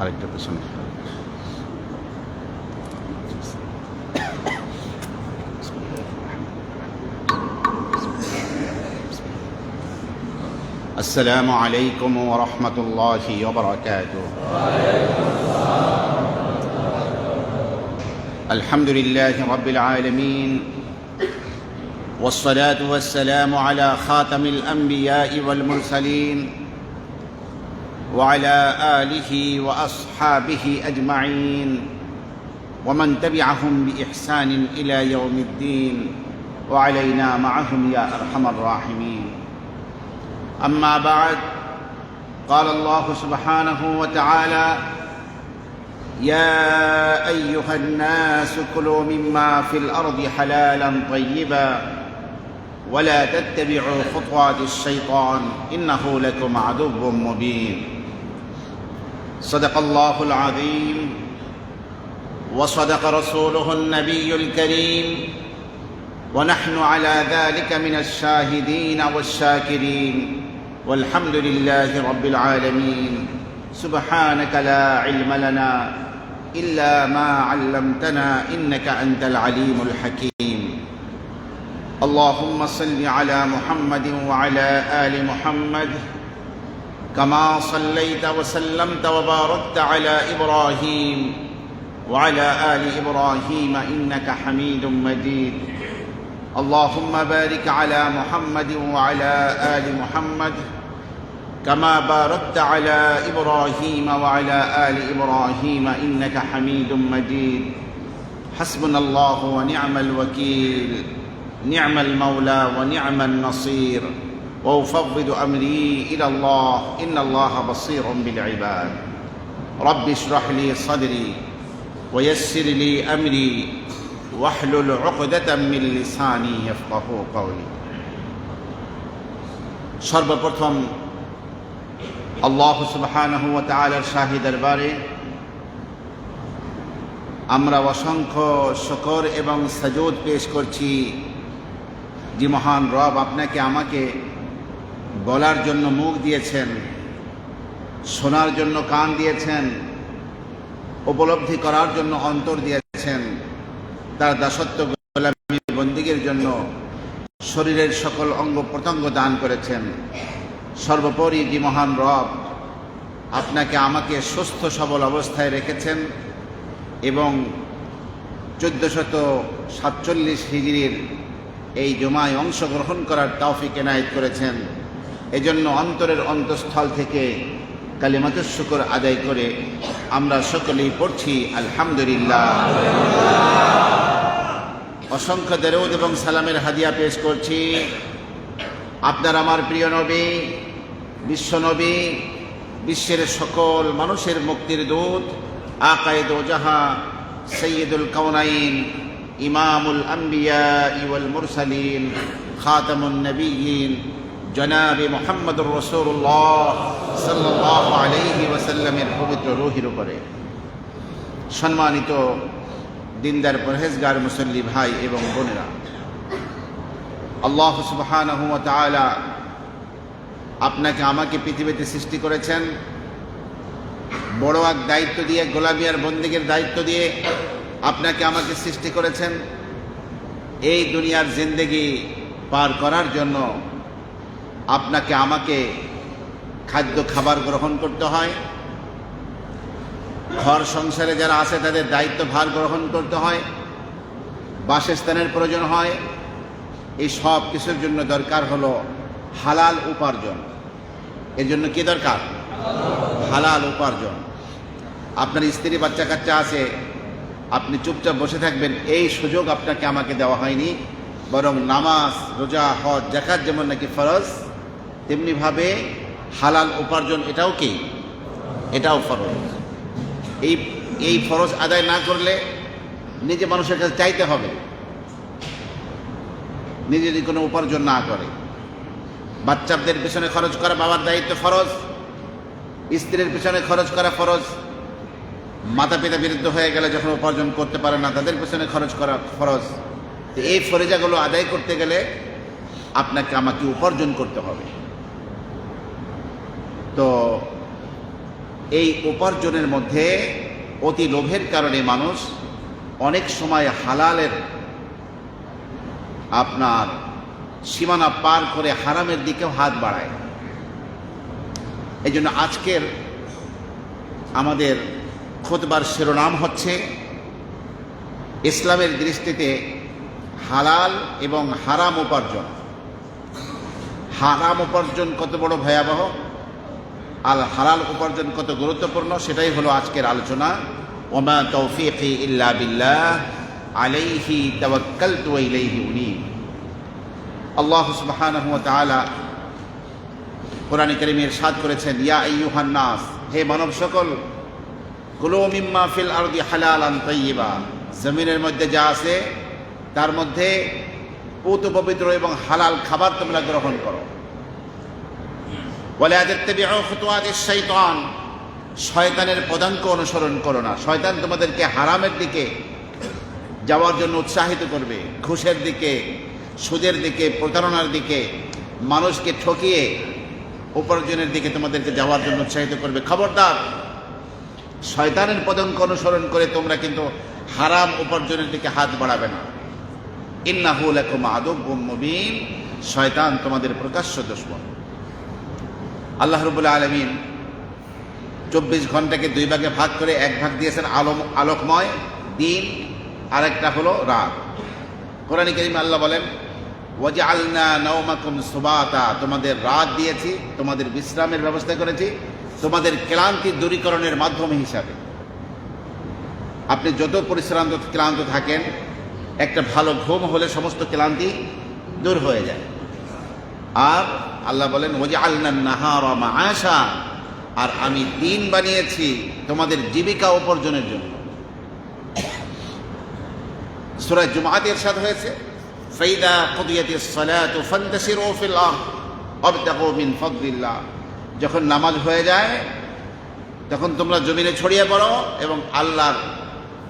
আরেকটা পেছনে। السلام عليكم ورحمة الله وبركاته. الحمد لله رب العالمين، والصلاة والسلام على خاتم الأنبياء والمرسلين وعلى آله وأصحابه أجمعين ومن تبعهم بإحسان إلى يوم الدين وعلينا معهم يا أرحم الراحمين. أما بعد، قال الله سبحانه وتعالى: يا أيها الناس كلوا مما في الأرض حلالا طيبا ولا تتبعوا خطوات الشيطان إنه لكم عدو مبين. صدق الله العظيم وصدق رسوله النبي الكريم، ونحن على ذلك من الشاهدين والشاكرين، والحمد لله رب العالمين. سبحانك لا علم لنا إلا ما علمتنا إنك أنت العليم الحكيم. اللهم صل على محمد وعلى آل محمد كما صليت وسلمت وباركت على إبراهيم وعلى آل إبراهيم إنك حميد مجيد. اللهم بارك على محمد وعلى آل محمد كما باركت على إبراهيم وعلى آل إبراهيم إنك حميد مجيد. حسبنا الله ونعم الوكيل، نعم المولى ونعم النصير، وأفوض أمري إلى الله إن الله بصير بالعباد. رب اشرح لي صدري ويسر لي أمري واحلل عقدة من লিসানি ইয়াফকাহু কওলি। সর্বপ্রথম আল্লাহ সুবহানাহু ওয়া তাআলার শাহী দরবারে আমরা অসংখ্য শুকর এবং সাজুদ পেশ করছি যে মহান রব আপনাকে আমাকে বলার জন্য মুখ দিয়েছেন, শোনার জন্য কান দিয়েছেন, উপলব্ধি করার জন্য অন্তর দিয়েছেন, তার দাসত্ব গোলামী বন্দিগির জন্য শরীরের সকল অঙ্গ প্রত্যঙ্গ দান করেছেন। সর্বোপরি যে মহান রব আপনাকে আমাকে সুস্থ সবল অবস্থায় রেখেছেন এবং 1447 হিজরির এই জুমায় অংশগ্রহণ করার তৌফিক এনায়েত করেছেন, এজন্য অন্তরের অন্তঃস্থল থেকে কালিমাতুশ শুকর আদায় করে আমরা সকলেই পড়ছি আলহামদুলিল্লাহ। অসংখ্য দরুদ এবং সালামের হাদিয়া পেশ করছি আপনার আমার প্রিয় নবী, বিশ্বনবী, বিশ্বের সকল মানুষের মুক্তির দূত, আকায়ে দো জাহাঁ, সৈয়দুল কাওনাইন, ইমামুল আম্বিয়া ওয়াল মুরসালিন, খাতামুন নবিয়্যিন, জনাবে মুহাম্মদুর রাসূলুল্লাহ সাল্লাল্লাহু আলাইহি ওয়াসাল্লামের পবিত্র রূহের উপরে। সম্মানিত দিনদার পরহেজগার মুসল্লি ভাই এবং বোনেরা, আল্লাহ সুবহানাহু ওয়া তাআলা আপনাকে আমাকে পৃথিবীতে সৃষ্টি করেছেন, বড় এক দায়িত্ব দিয়ে, গোলামি আর বন্দেগীর দায়িত্ব দিয়ে আপনাকে আমাকে সৃষ্টি করেছেন। এই দুনিয়ার জিন্দেগি পার করার জন্য আপনাকে আমাকে খাদ্য খাবার গ্রহণ করতে হয়, ঘর সংসারে যারা আছে তাদের দায়িত্ব ভার গ্রহণ করতে হয়, বাসস্থানের প্রয়োজন হয়। এই সব কিছুর জন্য দরকার হলো হালাল উপার্জন। এর জন্য কি দরকার? হালাল উপার্জন। আপনার স্ত্রী বাচ্চা কাচ্চা আছে, আপনি চুপচাপ বসে থাকবেন, এই সুযোগ আপনাকে আমাকে দেওয়া হয়নি। বরং নামাজ, রোজা, হজ, যাকাত যেমন নাকি ফরজ, তেমনিভাবে হালাল উপার্জন এটাও কি? এটাও ফরজ। এই ফরজ আদায় না করলে নিজে মানুষের কাছে চাইতে হবে, নিজে যদি কোনো উপার্জন না করে। বাচ্চাদের পেছনে খরচ করা বাবার দায়িত্ব ফরজ, স্ত্রীর পেছনে খরচ করা ফরজ, মাতা পিতা বিরুদ্ধ হয়ে গেলে যখন উপার্জন করতে পারে না তাদের পেছনে খরচ করা ফরজ। এই ফরিজাগুলো আদায় করতে গেলে আপনাকে আমাকে উপার্জন করতে হবে। তো এই উপার্জনের মধ্যে অতি লোভের কারণে মানুষ অনেক সময় হালালের আপনার সীমানা পার করে হারামের দিকেও হাত বাড়ায়। এই জন্য আজকের আমাদের খুতবার শিরোনাম হচ্ছে ইসলামের দৃষ্টিতে হালাল এবং হারাম উপার্জন। হারাম উপার্জন কত বড় ভয়াবহ, আর হালাল উপার্জন কত গুরুত্বপূর্ণ, সেটাই হলো আজকের আলোচনা। ওমা তৌফিকি ইল্লা বিল্লাহ আলাইহি তাওয়াক্কালতু ওয়া ইলাইহি উনীব। আল্লাহ সুবহানাহু ওয়া তাআলা কোরআনে কারীমে ইরশাদ করেছেন, ইয়া আইয়ুহান নাস, হে মানব সকল, কুলু মিম্মা ফিল আরদি হালালান তাইয়্যিবা, জমিনের মধ্যে যা আছে তার মধ্যে পূত পবিত্র এবং হালাল খাবার তোমরা গ্রহণ করো। ওয়ালা তাত্তাবিউ খুতুওয়াতিশ শাইতান, শয়তানের পদাঙ্ক অনুসরণ করো না। শয়তান তোমাদেরকে হারামের দিকে যাওয়ার জন্য উৎসাহিত করবে, ঘুষের দিকে, সুদের দিকে, প্রতারণার দিকে, মানুষকে ঠকিয়ে উপার্জনের দিকে তোমাদেরকে যাওয়ার জন্য উৎসাহিত করবে। খবরদার, শয়তানের পদাঙ্ক অনুসরণ করে তোমরা কিন্তু হারাম উপার্জনের দিকে হাত বাড়াবে না। ইন্নাহু লাকুম আদুউম মুবিন, শয়তান তোমাদের প্রকাশ্য দুশমন। আল্লাহ রাব্বুল আলামিন 24 ঘন্টাকে 2 ভাগে ভাগ করে এক ভাগ দিয়েছেন আলোকময় দিন, আরেকটা হলো রাত। কোরআনে কারীমে আল্লাহ বলেন, ওয়াজআলনা নাওমাকুম সুবাতা, তোমাদের রাত দিয়েছি, তোমাদের বিশ্রামের ব্যবস্থা করেছি, তোমাদের ক্লান্তি দূরীকরণের মাধ্যম হিসাবে। আপনি যত ক্লান্ত থাকেন, একটা ভালো ঘুম হলে সমস্ত ক্লান্তি দূর হয়ে যায়। আর আল্লাহ বলেন, ওয়াজআলনান নাহারা মাআশা, আর আমি দিন বানিয়েছি তোমাদের জীবিকা উপার্জনের জন্য। সূরা জুমআতে ইরশাদ হয়েছে, ফাইদা কুদিয়াতিস সালাতু ফান্তাশিরু ফিল আরদ ওয়াবতাগু মিন ফাদলিল্লাহ, যখন নামাজ হয়ে যায় তখন তোমরা জমিনে ছড়িয়ে পড়ো এবং আল্লাহর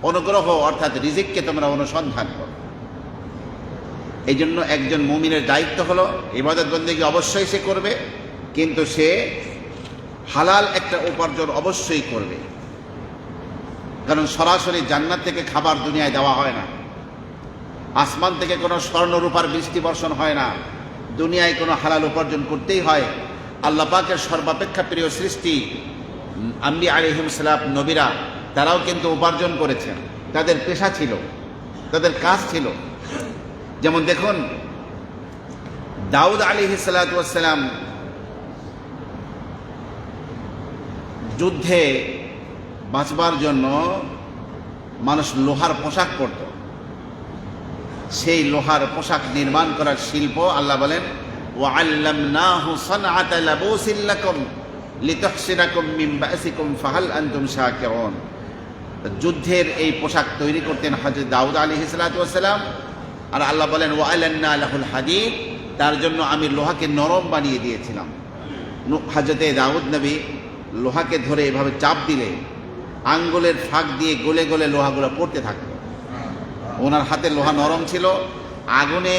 অনুগ্রহ অর্থাৎ রিজিককে তোমরা অনুসন্ধান করো। এই জন্য একজন মুমিনের দায়িত্ব হলো ইবাদত বন্দেগী অবশ্যই সে করবে, কিন্তু সে হালাল একটা উপার্জন অবশ্যই করবে। কারণ সরাসরি জান্নাত থেকে খাবার দুনিয়ায় দেওয়া হয় না, আসমান থেকে কোনো স্বর্ণ রূপার বৃষ্টি বর্ষণ হয় না, দুনিয়ায় কোনো হালাল উপার্জন করতেই হয়। আল্লাহ পাকের সর্বাপেক্ষা প্রিয় সৃষ্টি আম্বিয়া আলাইহিস সালাম, নবীরা, তারাও কিন্তু উপার্জন করেছেন, তাদের পেশা ছিল, তাদের কাজ ছিল। যেমন দেখুন, দাউদ আলাইহিস সালাম যুদ্ধে বাঁচবার জন্য মানুষ লোহার পোশাক পরত। সেই লোহার পোশাক নির্মাণ করার শিল্প আল্লাহ বলেন, ওয়াআল্লামনাহু সানআতা লাবুসিন লাকুম লিতুহসিনাকুম মিন বাসিকুম ফাহাল আনতুম শাকিরুন। যুদ্ধের এই পোশাক তৈরি করতেন হযরত দাউদ আলাইহিস সালাম। আর আল্লাহ বলেন, ওয়াআলান্না লাহুল হাদীদ, তার জন্য আমি লোহাকে নরম বানিয়ে দিয়েছিলাম। হযরত দাউদ নবী লোহাকে ধরে এভাবে চাপ দিলে আঙ্গুলের ফাঁক দিয়ে গলে গলে লোহাগুলো পড়তে থাকতো। ওনার হাতে লোহা নরম ছিল। আগুনে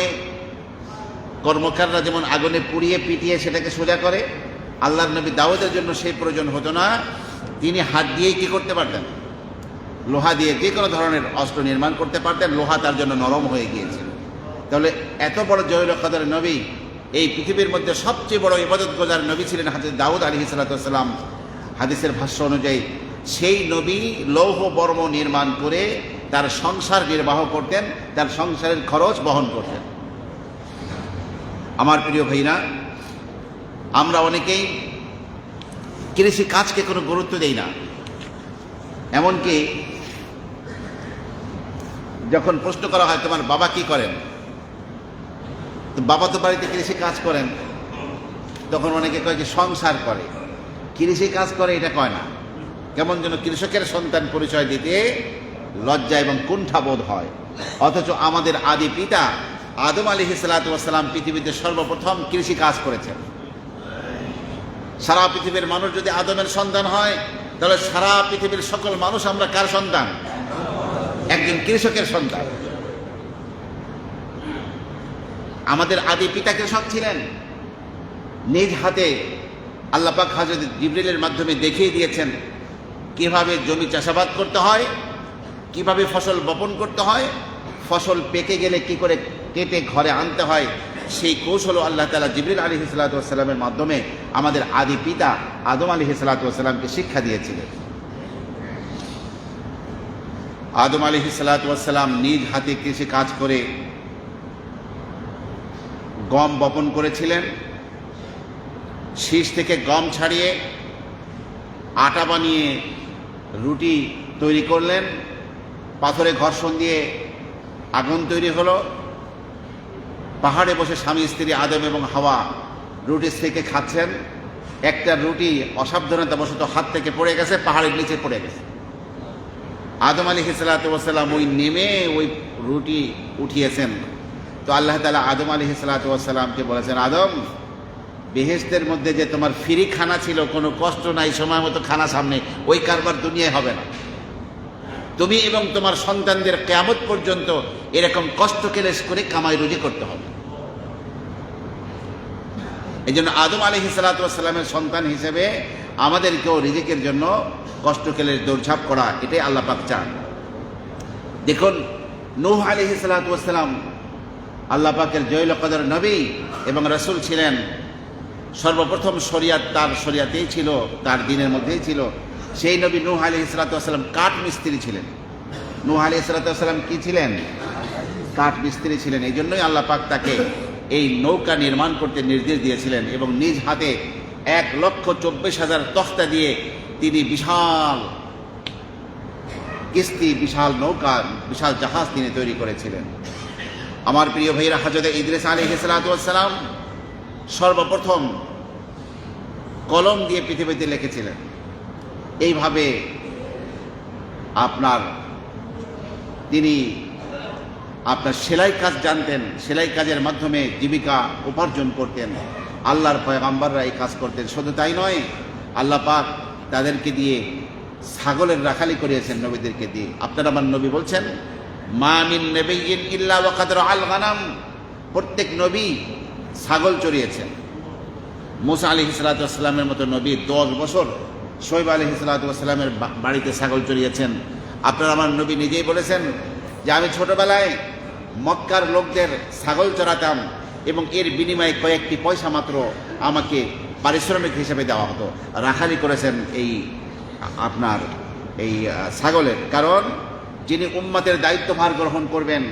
কর্মকাররা যেমন আগুনে পুড়িয়ে পিটিয়ে সেটাকে সোজা করে, আল্লাহর নবী দাউদের জন্য সেই প্রয়োজন হতো না। তিনি হাত দিয়েই কি করতে পারতেন? লোহা দিয়ে যে কোনো ধরনের অস্ত্র নির্মাণ করতে পারতেন। লোহা তার জন্য নরম হয়ে গিয়েছিল। তাহলে এত বড় জলিল কদরের নবী, এই পৃথিবীর মধ্যে সবচেয়ে বড় ইবাদতগুজার নবী ছিলেন হযরত দাউদ আলাইহিস সালাম। হাদিসের ভাষ্য অনুযায়ী সেই নবী লৌহ বর্ম নির্মাণ করে তার সংসার নির্বাহ করতেন, তার সংসারের খরচ বহন করতেন। আমার প্রিয় ভাইরা, আমরা অনেকেই কৃষি কাজকে কোনো গুরুত্ব দেই না। এমনকি যখন প্রশ্ন করা হয়, তোমার বাবা কি করেন, তো বাবা তো বাড়িতে কৃষি কাজ করেন, তখন অনেকে কয় যে সংসার করে, কৃষি কাজ করে এটা কয় না। কেমন যেন কৃষকের সন্তান পরিচয় দিতে লজ্জা এবং কুণ্ঠাবোধ হয়। অথচ আমাদের আদি পিতা আদম আলাইহিস সালাম পৃথিবীতে সর্বপ্রথম কৃষি কাজ করেছেন। সারা পৃথিবীর মানুষ যদি আদমের সন্তান হয়, তাহলে সারা পৃথিবীর সকল মানুষ আমরা কার সন্তান? একজন কৃষকের সন্তান। আমাদের আদি পিতা কৃষক ছিলেন। নিজ হাতে আল্লাহ পাক হযরত জিবরিলের মাধ্যমে দেখিয়ে দিয়েছেন কিভাবে জমি চাষাবাদ করতে হয়, কিভাবে ফসল বপন করতে হয়, ফসল পেকে গেলে কি করে কেটে ঘরে আনতে হয়, সেই কৌশলও আল্লাহ তাআলা জিবরিল আলাইহিস সালামের মাধ্যমে আমাদের আদি পিতা আদম আলাইহিস সালামকে শিক্ষা দিয়েছিলেন। আদম আলাইহিস সালাম নিজ হাতে কৃষি কাজ করে গম বপন করেছিলেন। শীষ থেকে গম ছাড়িয়ে আটা বানিয়ে রুটি তৈরি করলেন। পাথরে ঘর্ষণ দিয়ে আগুন তৈরি হলো। পাহাড়ে বসে স্বামী স্ত্রী আদম এবং হাওয়া রুটি থেকে খাচ্ছেন। একটা রুটি অসাবধানতাবশত হাত থেকে পড়ে গেছে, পাহাড়ের নিচে পড়ে গেছে। আদম আলাইহিস সালাম ওই নেমে ওই রুটি উঠিয়েছেন। তো আল্লাহ তাআলা আদম আলাইহিস সালামকে বলেছেন, আদম, বেহেশতের মধ্যে যে তোমার ফ্রি খানা ছিল, কোনো কষ্ট নাই, সময় মতো খানা সামনে, ওই কারবার দুনিয়ায় হবে না। তুমি এবং তোমার সন্তানদের কিয়ামত পর্যন্ত এরকম কষ্ট কেলেশ করে কামাই রুজি করতে হবে। এই জন্য আদম আলাইহিস সালামের সন্তান হিসেবে আমাদেরকেও রিজিকের জন্য কষ্ট কেলেশ দৌড়ঝাঁপ করা, এটাই আল্লাহ পাক চান। দেখুন, নূহ আলাইহিস সালাম আল্লাহ পাকের জয়ল কদর নবী এবং রাসূল ছিলেন। সর্বপ্রথম শরিয়াত তার শরিয়াতেই ছিল, তার দিনের মধ্যেই ছিল। সেই নবী নূহ আলাইহিস সালাম কাঠ মিস্ত্রি ছিলেন। নূহ আলাইহিস সালাম কি ছিলেন? কাঠ মিস্ত্রি ছিলেন। এই জন্যই আল্লাহ পাক তাকে এই নৌকা নির্মাণ করতে নির্দেশ দিয়েছিলেন এবং নিজ হাতে 1,24,000 তখ্তা দিয়ে তিনি বিশাল কিস্তি, বিশাল নৌকা, বিশাল জাহাজ তিনি তৈরি করেছিলেন। আমার প্রিয় ভাইরা, হযরত ইদ্রিস আলাইহিস সালাম সর্বপ্রথম কলম দিয়ে পৃথিবীতে লিখেছিলেন। এইভাবে তিনি সেলাই কাজ জানতেন, সেলাই কাজের মাধ্যমে জীবিকা উপার্জন করতেন। আল্লাহর পয়গম্বররা এই কাজ করতেন। শুধু তাই নয়, আল্লাহ পাক তাদেরকে দিয়ে ছাগলের রাখালি করিয়েছেন, নবীদেরকে দিয়ে। আপনারা আমার নবী বলছেন, মা মিন নাবিয়্যিন ইল্লা ওয়া কাদ রাআল গানাম, প্রত্যেক নবী ছাগল চড়িয়েছেন। মুসা আলাইহিস সালামের মতো নবী 10 বছর শোয়েব আলাইহিস সালামের বাড়িতে ছাগল চড়িয়েছেন। আপনারা আমার নবী নিজেই বলেছেন যে আমি ছোটবেলায় মক্কার লোকদের ছাগল চড়াতাম এবং এর বিনিময়ে কয়েকটি পয়সা মাত্র আমাকে পারিশ্রমিক হিসেবে দেওয়া হতো। রাখালি করেছেন এই ছাগলের। কারণ যিনি উম্মতের দায়িত্বভার গ্রহণ করবেন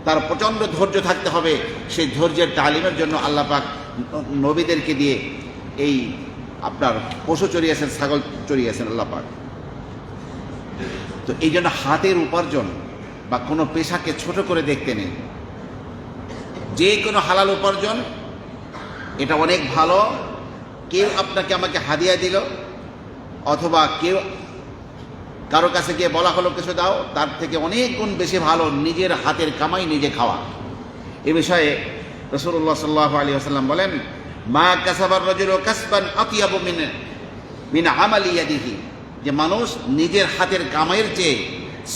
তার প্রচণ্ড ধৈর্য থাকতে হবে। সেই ধৈর্যের তালিমের জন্য আল্লাহ পাক নবীদেরকে দিয়ে এই পশু চড়িয়েছেন, ছাগল চড়িয়েছেন আল্লাহ পাক। তো এই জন্য হাতের উপার্জন বা কোনো পেশাকে ছোট করে দেখতে নেই। যে কোনো হালাল উপার্জন এটা অনেক ভালো। কেউ আপনাকে আমাকে হাদিয়া দিল, অথবা কেউ কারো কাছে গিয়ে বলা হলো কিছু দাও, তার থেকে অনেক গুণ বেশি ভালো নিজের হাতের কামাই নিজে খাওয়া। এ বিষয়ে রাসূলুল্লাহ সাল্লাল্লাহু আলাইহি ওয়াসাল্লাম বলেন, মা কাসাবার রাজুলু কাসবান আতিয়াবু মিন আমালি ইয়াদিহি, যে মানুষ নিজের হাতের কামাইয়ের চেয়ে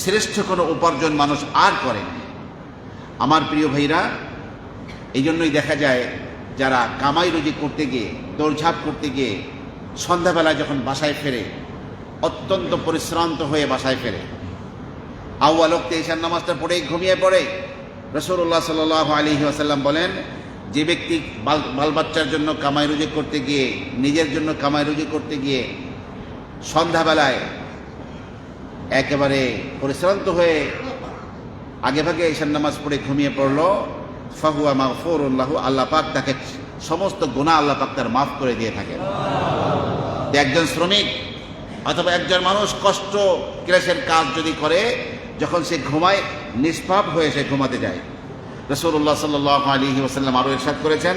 শ্রেষ্ঠ কোনো উপার্জন মানুষ আর করে। আমার প্রিয় ভাইরা, এই জন্যই দেখা যায় যারা কামাই রুজি করতে গিয়ে, দৌড়ঝাঁপ করতে গিয়ে সন্ধ্যাবেলায় যখন বাসায় ফেরে, অত্যন্ত পরিশ্রান্ত হয়ে বাসায় ফেরে, আউয়াল ওয়াক্তে ঈশার নামাজটা পড়েই ঘুমিয়ে পড়ে। রাসূলুল্লাহ সাল্লাল্লাহু আলাইহি ওয়াসাল্লাম বলেন, যে ব্যক্তি বাল বাচ্চার জন্য কামাই রুজি করতে গিয়ে, নিজের জন্য কামাই রুজি করতে গিয়ে সন্ধ্যাবেলায় একেবারে পরিশ্রান্ত হয়ে আগে ভাগে ঈশার নামাজ পড়ে ঘুমিয়ে পড়ল, ফাহুয়া মাগফুরুন লাহু, আল্লাহ পাক তাকে সমস্ত গুনাহ আল্লাহ পাক তার মাফ করে দিয়ে থাকেন। একজন শ্রমিক অথবা একজন মানুষ কষ্ট ক্লেশের কাজ যদি করে, যখন সে ঘুমায় নিষ্পাপ হয়ে সে ঘুমাতে যায়। রাসূলুল্লাহ সাল্লাল্লাহু আলাইহি ওয়াসাল্লাম আরো ইরশাদ করেছেন,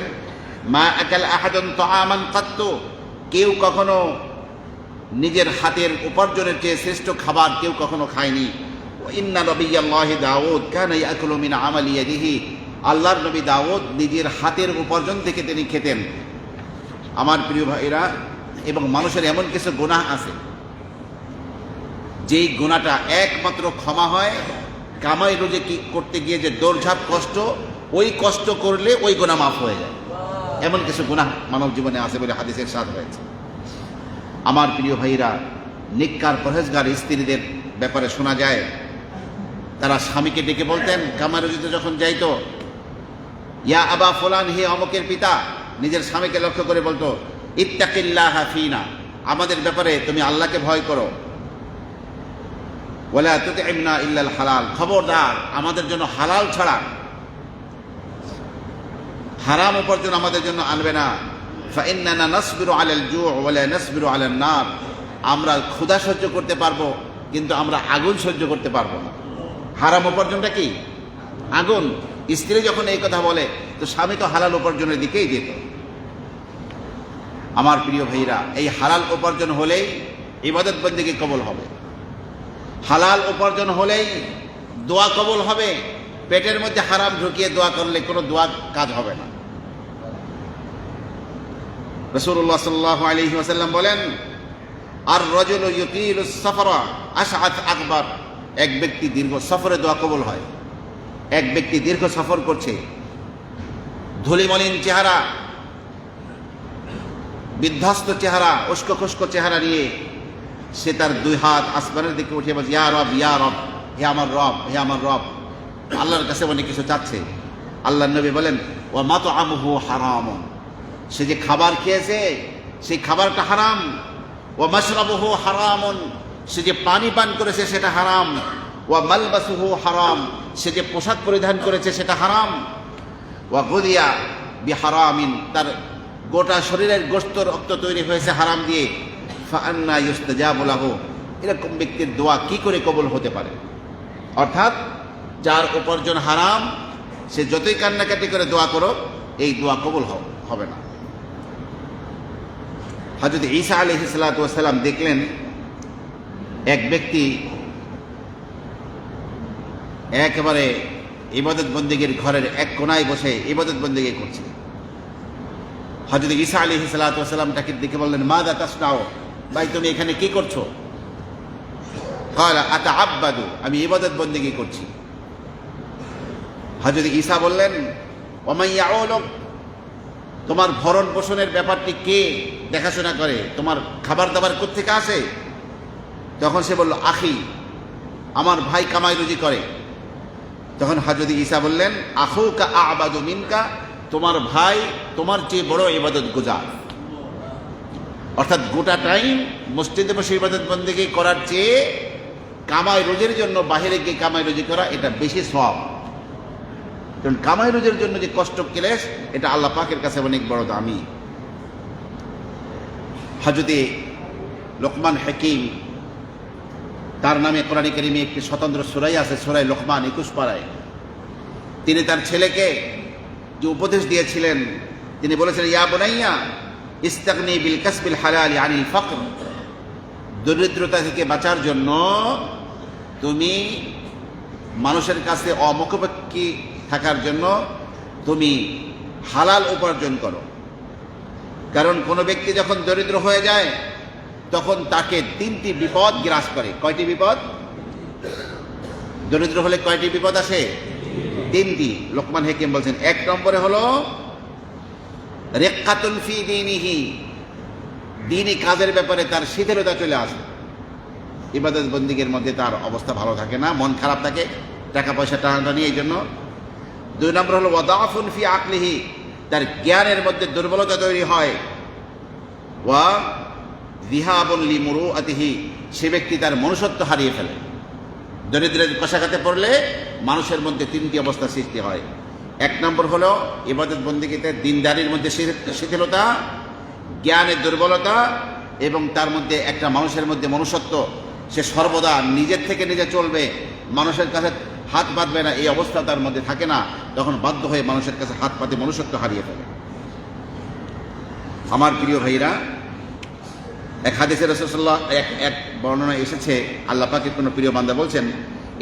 মা আকাল আহাদুন তাআমান কাত্তু, কেউ কখনো নিজের হাতের উপার্জনের চেয়ে শ্রেষ্ঠ খাবার কেউ কখনো খায়নি। ইন্না নবিয়াল্লাহি দাউদ কানা ইয়াকুলু মিন আমালি ইয়াদিহি, আল্লাহর নবী দাউদ নিজের হাতের উপার্জন থেকে তিনি খেতেন। আমার প্রিয় ভাইরা, এবং মানুষের এমন কিছু গুনাহ আছে যেই গুনাহটা একমাত্র ক্ষমা হয় কামাই রুজি করতে গিয়ে যে দৌড়ঝাঁপ কষ্ট, ওই কষ্ট করলে ওই গুনাহ মাফ হয়ে যায়। এমন কিছু গুনাহ মানব জীবনে আছে বলে হাদিসের ইরশাদ হয়েছে। আমার প্রিয় ভাইরা, নিক্কার পরহেজগার স্ত্রীদের ব্যাপারে শোনা যায়, তারা স্বামীকে ডেকে বলতেন কামাই রুজিতে যখন যাইতো, ইয়া আবা ফুলান, হে অমকের পিতা, নিজের স্বামীকে লক্ষ্য করে বলতো, ইত্তাকিল্লাহ ফিনা, আমাদের ব্যাপারে তুমি আল্লাহকে ভয় করো, ওয়ালা তুতি'না ইল্লাল হালাল, খবরদার আমাদের জন্য হালাল ছাড়া হারাম উপার্জন আমাদের জন্য আনবে না। ফাইন্নানা নাসবিরু আলাল জু' ওয়ালা নাসবিরু আলান নার, আমরা ক্ষুধা সহ্য করতে পারবো কিন্তু আমরা আগুন সহ্য করতে পারবো না। হারাম উপার্জনটা কি? আগুন। স্ত্রী যখন এই কথা বলে তো স্বামী তো হালাল উপার্জনের দিকেই যেত। আমার প্রিয় ভাইরা, এই হালাল উপার্জন হলেই ইবাদত বন্দেগী কবুল হবে, হালাল উপার্জন হলেই দোয়া কবুল হবে। পেটের মধ্যে হারাম ঢুকিয়ে দোয়া করলে কোনো দোয়া কাজ হবে না। রাসূলুল্লাহ সাল্লাল্লাহু আলাইহি ওয়াসাল্লাম বলেন, আর রাজুলু ইউতিলুস সাফরা আশআত আকবার, এক ব্যক্তি দীর্ঘ সফরে দোয়া কবুল হয়। এক ব্যক্তি দীর্ঘ সফর করছে, ধুলিমলিন চেহারা, বিধ্বস্ত চেহারা, উস্কো খুস্কো চেহারা নিয়ে সে তার দুই হাত আসমানের দিকে উঠিয়ে বলছে, ইয়া রব, ইয়া রব, হে আমার রব, হে আমার রব। আল্লাহর কাছে অনেক কিছু চাচ্ছে। আল্লাহর নবী বলেন, ওয়া মাতআমুহু হারাম, সে যে খাবার খেয়েছে সেই খাবারটা হারাম। ওয়া মাশরাবুহু হারামুন, সে যে পানি পান করেছে সেটা হারাম। ওয়া মালবাসুহু হারাম, সে যে পোশাক পরিধান করেছে সেটা হারাম। ওয়া গুদিয়া বিহারামিন, তার গোটা শরীরের গোশত রক্ত তৈরি হয়েছে হারাম দিয়ে। ফাআন্না ইউস্তাজাবু লাহু, এরকম ব্যক্তির দোয়া কি করে কবুল হতে পারে? অর্থাৎ যার উপার্জন হারাম, সে যতই কান্নাকাটি করে দোয়া করো, এই দোয়া কবুল হবে না। হযরত ঈসা আলাইহিস সালাতু ওয়াস সালাম দেখলেন এক ব্যক্তি একেবারে ইবাদত বন্দেগীর ঘরের এক কোনায় বসে ইবাদত বন্দেগী করছে। হযরত ঈসা আলাইহিস সালাতু ওয়াস সালাম তাকে দেখে বললেন, মাযা তাসনাউ, ভাই তুমি এখানে কি করছো? ক্বালা আতাআব্বাদু, আমি ইবাদত বন্দেগী করছি। হযরত ঈসা বললেন, ওয়া মান ইয়াউলুক, তোমার ভরণ পোষণের ব্যাপারটি কে দেখাশোনা করে? তোমার খাবার দাবার কোত্থেকে আসে? তখন সে বলল, আখি, আমার ভাই কামাই রুজি করে। তখন হযরত ঈসা বললেন, আখুকা আ'বাদু মিনকা, তোমার ভাই তোমার চেয়ে বড় ইবাদত গুজার। অর্থাৎ গোটা টাইম মসজিদে বসে ইবাদত বন্দেগী করার চেয়ে কামাই রুজির জন্য বাহিরে গিয়ে কামাই রুজি করা এটা বেশি সওয়াব। কারণ কামাই রুজির জন্য যে কষ্ট ক্লেশ, এটা আল্লাহ পাকের কাছে অনেক বড় দামি। হযরত লোকমান হাকিম, তার নামে কোরআন কারীমে একটি স্বতন্ত্র সূরা আছে, সূরা লোকমান 21 পারায়। তিনি তার ছেলেকে যে উপদেশ দিয়েছিলেন, তিনি বলেছিলেন, ইয়া বুনাইয়া ইস্তাগনি বিল কাসবিল হালাল আনিল ফাকর, দরিদ্রতা থেকে বাঁচার জন্য তুমি মানুষের কাছে অমুখাপেক্ষী থাকার জন্য তুমি হালাল উপার্জন করো। কারণ কোনো ব্যক্তি যখন দরিদ্র হয়ে যায় তখন তাকে 3টি বিপদ গ্রাস করে। কয়টি বিপদ? দরিদ্র হলে কয়টি বিপদ আসে? 3টি। লোকমান হাকিম বলছেন, 1 নম্বরে হলো রিক্কাতুন ফি দীনিহি, দ্বীনি কাজের ব্যাপারে তার শিথিলতা চলে আসে। ইবাদত বন্দেগীর মধ্যে তার অবস্থা ভালো থাকে না, মন খারাপ থাকে, টাকা পয়সা টানাটানি। এই জন্য 2 নম্বর হলো ওয়াদাফুন ফি আকলিহি, তার জ্ঞানের মধ্যে দুর্বলতা তৈরি হয়। ওয়া যিহাবুন লিমুরুআতিহি, সে ব্যক্তি তার মনুষ্যত্ব হারিয়ে ফেলে। দরিদ্রের কষাঘাতে পড়লে মানুষের মধ্যে 3টি অবস্থা সৃষ্টি হয়। 1 নম্বর হলো ইবাদত বন্দেগীতে দিনদারির মধ্যে শিথিলতা, জ্ঞানের দুর্বলতা, এবং তার মধ্যে একটা মানুষের মধ্যে মনুষ্যত্ব, সে সর্বদা নিজের থেকে নিজে চলবে, মানুষের কাছে হাত পাতবে না, এই অবস্থা তার মধ্যে থাকে না। তখন বাধ্য হয়ে মানুষের কাছে হাত পাতে মনুষ্যত্ব হারিয়ে ফেলে। আমার প্রিয় ভাইরা, এক হাদিসে রাসূলুল্লাহ এক বর্ণনা এসেছে, আল্লাহ পাকের কোন প্রিয় বান্দা বলছেন,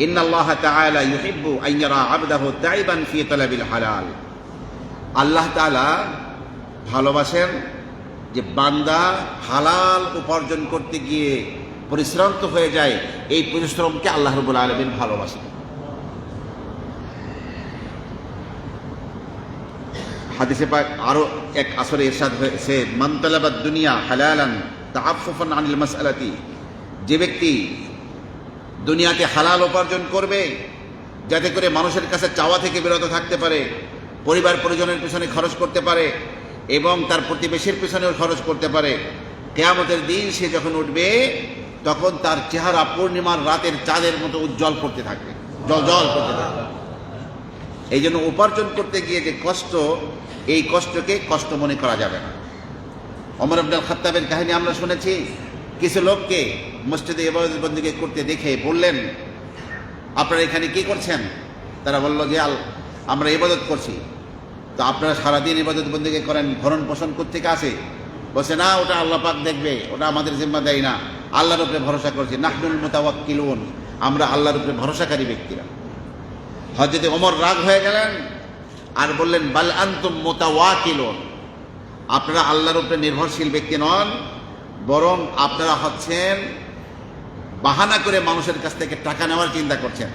ইন্নাল্লাহ তাআলা ইউহিব্বু আন ইয়ারা আবদাহু তাইবান ফি তালাবিল হালাল, আল্লাহ তাআলা ভালোবাসেন যে বান্দা হালাল উপার্জন করতে গিয়ে পরিশ্রান্ত হয়ে যায়, এই পরিশ্রমকে আল্লাহ রাব্বুল আলামিন ভালোবাসেন। হাদিসে পাক আরো এক আসরে ইরশাদ হয়েছে, মান তালাবাদ দুনিয়া হালালান তাআফফুফান আনিল মাসআলাতি, যে ব্যক্তি দুনিয়াতে হালাল উপার্জন করবে যাতে করে মানুষের কাছে চাওয়া থেকে বিরত থাকতে পারে, পরিবার পরিজনের পিছনে খরচ করতে পারে এবং তার প্রতিবেশীর পিছনেও খরচ করতে পারে, কিয়ামতের দিন সে যখন উঠবে তখন তার চেহারা পূর্ণিমার রাতের চাঁদের মতো উজ্জ্বল করতে থাকবে, জল করতে থাকবে। এই জন্য উপার্জন করতে গিয়ে যে কষ্ট, এই কষ্টকে কষ্ট মনে করা যাবে না। ওমর ইবনে আল খাত্তাবের কাহিনী আমরা শুনেছি। কিছু লোককে মসজিদে ইবাদত বন্দেগী করতে দেখে বললেন, আপনারা এখানে কি করছেন? তারা বলল যে আমরা ইবাদত করছি। তো আপনারা সারাদিন ইবাদত বন্দেগী করেন, ভরণ পোষণ কোত্থেকে আসে? বলছে, না, ওটা আল্লাহ পাক দেখবে, ওটা আমাদের জিম্মাদারি না, আল্লাহর উপরে ভরসা করছি। নাহনুল মুতাওয়াক্কিলুন, আমরা আল্লাহর উপরে ভরসাকারী ব্যক্তিরা। হযরত ওমর রাগ হয়ে গেলেন আর বললেন, বাল আনতুম মুতাওয়াকিলুন, আপনারা আল্লাহর উপরে নির্ভরশীল ব্যক্তি নন, বরং আপনারা হচ্ছেন বাহানা করে মানুষের কাছ থেকে টাকা নেওয়ার চিন্তা করছেন।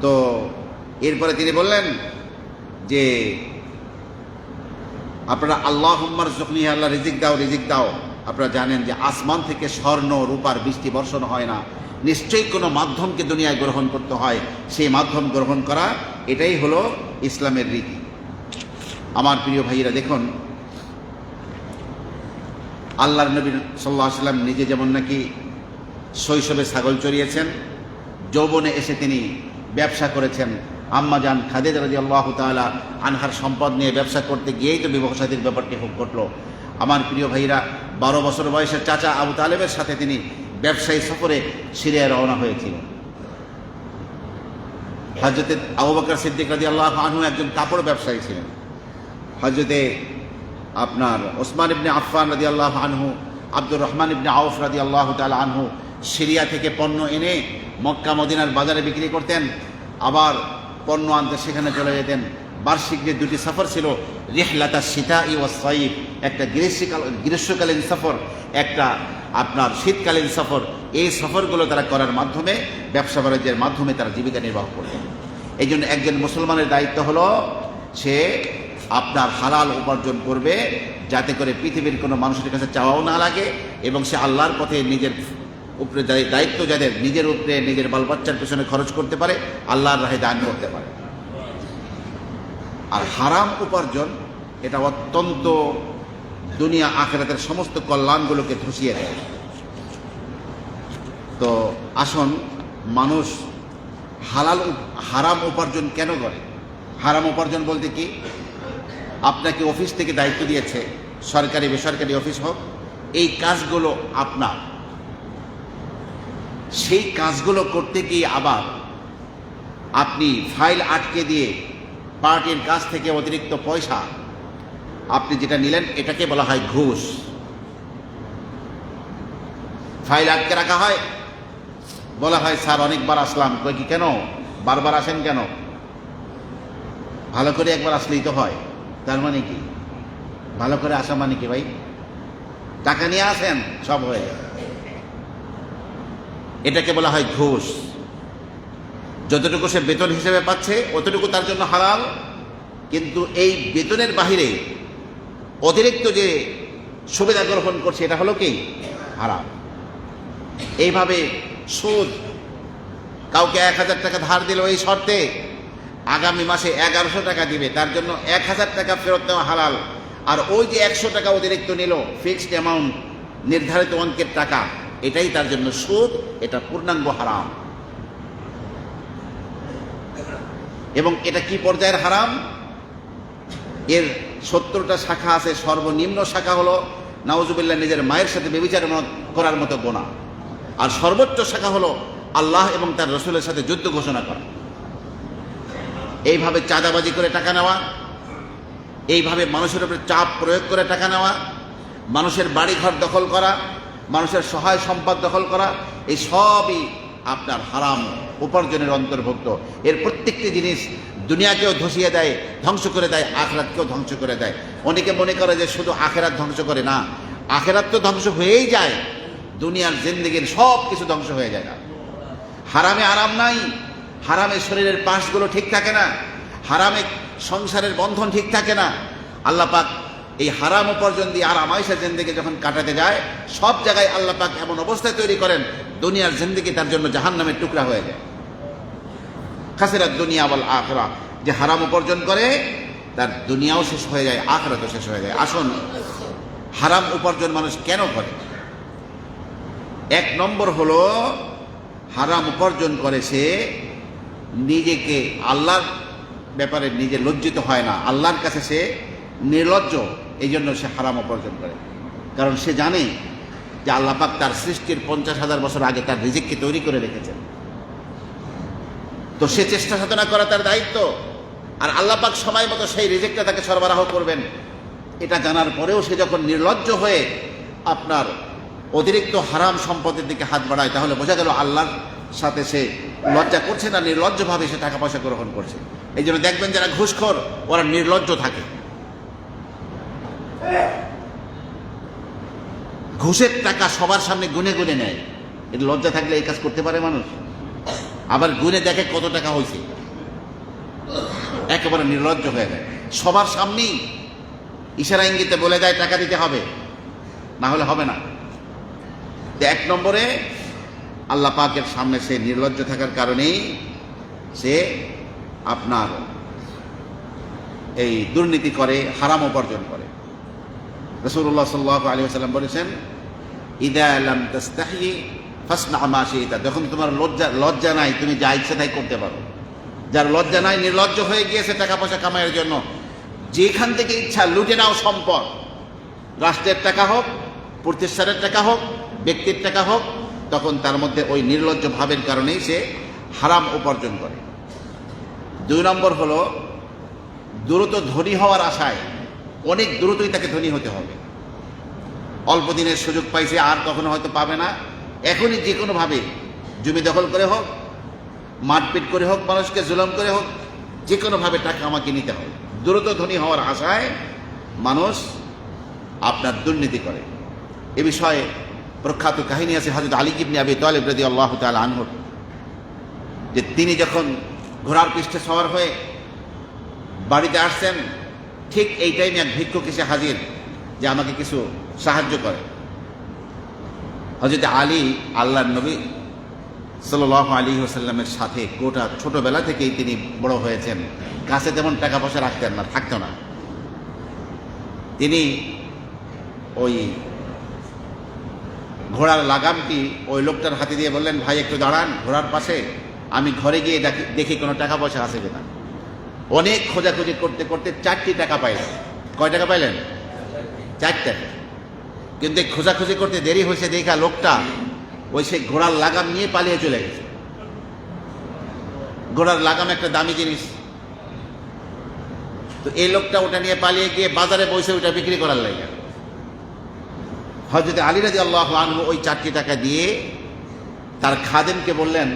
তো এরপরে তিনি বললেন যে আপনারা আল্লাহুম্মা রযুকনি, আল্লাহ রিজিক দাও, রিজিক দাও। আপনারা জানেন যে আসমান থেকে স্বর্ণ রূপার বৃষ্টি বর্ষণ হয় না, নিশ্চয়ই কোনো মাধ্যমকে দুনিয়ায় গ্রহণ করতে হয়, সেই মাধ্যম গ্রহণ করা, এটাই হলো ইসলামের রীতি। আমার প্রিয় ভাইয়েরা, দেখুন আল্লাহর নবী সাল্লাল্লাহু আলাইহি ওয়াসাল্লাম নিজে যেমন নাকি শৈশবে ছাগল চড়িয়েছেন, যৌবনে এসে তিনি ব্যবসা করেছেন। আম্মাজান খাদিজা রাদিয়াল্লাহু তাআলা আনহার সম্পদ নিয়ে ব্যবসা করতে গিয়েই তো বিবাহ শাদীর ব্যাপারটি খুব ঘটলো। আমার প্রিয় ভাইরা, 12 বছর বয়সের চাচা আবু তালেবের সাথে তিনি ব্যবসায়ী সফরে সিরিয়ায় রওনা হয়েছিলেন। হযরতে আবু বকর সিদ্দিক রাদিয়াল্লাহু আনহু একজন কাপড় ব্যবসায়ী ছিলেন। হযরতে আপনার ওসমান ইবনে আফফান রাদিয়াল্লাহু আনহু, আব্দুর রহমান ইবনে আউফ রাদিয়াল্লাহু তাআলা আনহু সিরিয়া থেকে পণ্য এনে মক্কা মদিনার বাজারে বিক্রি করতেন, আবার পণ্য আনতে সেখানে চলে যেতেন। বার্ষিক যে 2টি সফর ছিল, রিহলাতা শিতাই ওয়াস সাইফ, একটা গ্রীষ্মকালীন সফর, একটা আপনার শীতকালীন সফর। এই সফরগুলো তারা করার মাধ্যমে, ব্যবসা বাণিজ্যের মাধ্যমে তারা জীবিকা নির্বাহ করতেন। এই জন্য একজন মুসলমানের দায়িত্ব হলো সে আপনার হালাল উপার্জন করবে, যাতে করে পৃথিবীর কোনো মানুষের কাছে চাওয়াও না লাগে এবং সে আল্লাহর পথে নিজের উপরে দায়িত্ব যাদের, নিজের উপরে নিজের বাল বাচ্চার পেছনে খরচ করতে পারে, আল্লাহর রাহে দান করতে পারে। আর হারাম উপার্জন এটা অত্যন্ত দুনিয়া আখিরাতের সমস্ত কল্যাণগুলোকে ধসিয়ে দেয়। তো আসুন, মানুষ হারাম উপার্জন কেন করে? হারাম উপার্জন বলতে কি? আপনাকে অফিস থেকে দায়িত্ব দিয়েছে, সরকারি বেসরকারি অফিস হোক, এই কাজগুলো আপনার। সেই কাজগুলো করতে গিয়ে আবার আপনি ফাইল আটকে দিয়ে পার্টির কাছ থেকে অতিরিক্ত পয়সা আপনি যেটা নিলেন, এটাকে বলা হয় ঘুষ। ফাইল আটকে রাখা হয়, বলা হয় স্যার অনেকবার আসলাম। কই কি, কেন বারবার আসেন কেন? ভালো করে একবার আসলেই তো হয়। তার মানে কি? ভালো করে আসা মানে কি ভাই? টাকা নিয়ে আসেন, সব হয়ে যায়। এটাকে বলা হয় ঘুষ। যতটুকু সে বেতন হিসেবে পাচ্ছে অতটুকু তার জন্য হালাল, কিন্তু এই বেতনের বাহিরে অতিরিক্ত যে সুবিধা গ্রহণ করছে এটা হলো কি? হারাম। এইভাবে সুদ, কাউকে 1000 টাকা ধার দিল এই শর্তে আগামী মাসে 1100 টাকা দিবে, তার জন্য 1000 টাকা ফেরত নেওয়া হালাল। আর ওই যে 100 টাকা অতিরিক্ত নিল, ফিক্সড অ্যামাউন্ট, নির্ধারিত অঙ্কের টাকা, এটাই তার জন্য সুদ। এটা পূর্ণাঙ্গ হারাম। এবং এটা কি পর্যায়ের হারাম? এর 70টা শাখা আছে। সর্বনিম্ন শাখা হলো নাউজুবিল্লাহ নিজের মায়ের সাথে ব্যভিচার করার মতো গুনাহ, আর সর্বোচ্চ শাখা হলো আল্লাহ এবং তার রসুলের সাথে যুদ্ধ ঘোষণা করা। এইভাবে চাঁদাবাজি করে টাকা নেওয়া, এইভাবে মানুষের উপরে চাপ প্রয়োগ করে টাকা নেওয়া, মানুষের বাড়িঘর দখল করা, মানুষের সহায় সম্পদ দখল করা, এই সবই আপনার হারাম উপার্জনের অন্তর্ভুক্ত। এর প্রত্যেকটি জিনিস দুনিয়াকেও ধসিয়ে দেয়, ধ্বংস করে দেয়, আখিরাতকেও ধ্বংস করে দেয়। অনেকে মনে করে যে শুধু আখিরাত ধ্বংস করে, না, আখিরাত তো ধ্বংস হয়েই যায়, দুনিয়ার জিন্দেগির সব কিছু ধ্বংস হয়ে যায় না। হারামে আরাম নাই, হারামে শরীরের পাশগুলো ঠিক থাকে না, হারামে সংসারের বন্ধন ঠিক থাকে না। আল্লাহ পাক এই হারাম উপার্জন দিয়ে আর আমাইশা জিন্দেগি যখন কাটাতে যায়, সব জায়গায় আল্লাহ পাক এমন অবস্থায় তৈরি করেন দুনিয়ার জিন্দেগি তার জন্য জাহান্নামের টুকরা হয়ে যায়। খাসিরাত দুনিয়া ওয়াল আখিরা, যে হারাম উপার্জন করে তার দুনিয়াও শেষ হয়ে যায়, আখিরাতও শেষ হয়ে যায়। আসুন, হারাম উপার্জন মানুষ কেন করে? এক নম্বর হলো, হারাম উপার্জন করে সে নিজেকে আল্লাহর ব্যাপারে নিজে লজ্জিত হয় না, আল্লাহর কাছে সে নির্লজ্জ, এই জন্য সে হারাম উপার্জন করে। কারণ সে জানে যে আল্লাহ পাক তার সৃষ্টির 50,000 বছর আগে তার রিজিককে তৈরি করে রেখেছেন, তো সে চেষ্টা সাধনা করা তার দায়িত্ব। আর আল্লাহ পাক সময় মতো সেই রিজিকটা তাকে সরবরাহ করবেন, এটা জানার পরেও সে যখন নির্লজ্জ হয়ে আপনার অতিরিক্ত হারাম সম্পদের দিকে হাত বাড়ায়, তাহলে বোঝা গেল আল্লাহর সাথে সে লজ্জা করছে না, নির্লজ্জভাবে সে টাকা পয়সা গ্রহণ করছে। এই জন্য দেখবেন যারা ঘুষখোর ওরা নির্লজ্জ থাকে। ঘুষের টাকা সবার সামনে গুনে গুনে নেয়, এর লজ্জা থাকলে এই কাজ করতে পারে মানুষ? আবার গুনে দেখে কত টাকা হয়েছে, একেবারে নির্লজ্জ হয়ে যায়। সবার সামনেই ইশারা ইঙ্গিতে বলে দেয় টাকা দিতে হবে, না হলে হবে না। এক নম্বরে আল্লাহ পাকের সামনে সে নির্লজ্জ থাকার কারণেই সে আপনার এই দুর্নীতি করে, হারাম উপার্জন করে। রাসূলুল্লাহ সাল্লাল্লাহু আলাইহি ওয়াসাল্লাম বলেছেন, ইদা লাম তাস্তাহি ফাসনা মা শি'তা, যখন তোমার লজ্জা নাই তুমি যা ইচ্ছা তাই করতে পারো। যার লজ্জা নাই, নির্লজ্জ হয়ে গিয়েছে টাকা পয়সা কামাইয়ের জন্য, যেখান থেকে ইচ্ছা লুটে নাও সম্পদ, রাষ্ট্রের টাকা হোক, প্রতিষ্ঠানের টাকা হোক, ব্যক্তির টাকা হোক, তখন তার মধ্যে ওই নির্লজ্জ ভাবের কারণেই সে হারাম উপার্জন করে। 2 নম্বর হলো, দ্রুত ধনী হওয়ার আশায়, অনেক দ্রুতই তাকে ধনী হতে হবে। অল্প দিনের সুযোগ পাইছে, আর কখনো হয়তো পাবে না, এখনই যে কোনোভাবে জমি দখল করে হোক, মারপিট করে হোক, মানুষকে জুলুম করে হোক, যে কোনোভাবে টাকা আমাকে নিতে হবে। দ্রুত ধনী হওয়ার আশায় মানুষ আপনার দুর্নীতি করে। এ বিষয়ে প্রখ্যাত কাহিনী আছে হযরত আলী ইবনে আবি তালিব রাদিয়াল্লাহু তাআলা আনহু, যে তিনি যখন ঘোড়ার পৃষ্ঠে সওয়ার হয়ে বাড়িতে আসছেন, ঠিক এই টাইমে এক ভিক্ষুক এসে হাজির, যে আমাকে কিছু সাহায্য করে। হযরত আলী আল্লাহর নবী সাল্লাল্লাহু আলাইহি ওয়াসাল্লামের সাথে গোটা ছোটবেলা থেকেই তিনি বড় হয়েছেন, কাছে তেমন টাকা পয়সা রাখতেন না, থাকতো না। তিনি ওই ঘোড়ার লাগামটি ওই লোকটার হাতে দিয়ে বললেন, ভাই একটু দাঁড়ান ঘোড়ার পাশে, আমি ঘরে গিয়ে দেখি কোনো টাকা পয়সা আছে কিনা। অনেক খোঁজাখুঁজি করতে করতে 4টি টাকা পাইলেন। কয় টাকা পাইলেন? 4 টাকা। কিন্তু খোঁজাখুঁজি করতে দেরি হয়েছে দেখা লোকটা ওই সেই ঘোড়ার লাগাম নিয়ে পালিয়ে চলে গেছে। ঘোড়ার লাগাম একটা দামি জিনিস, তো এই লোকটা ওটা নিয়ে পালিয়ে গিয়ে বাজারে বসে ওটা বিক্রি করার লাগে। হযরত আলী রাদিয়াল্লাহু আনহু ওই 4টি টাকা দিয়ে তার খাদেমকে বললেন,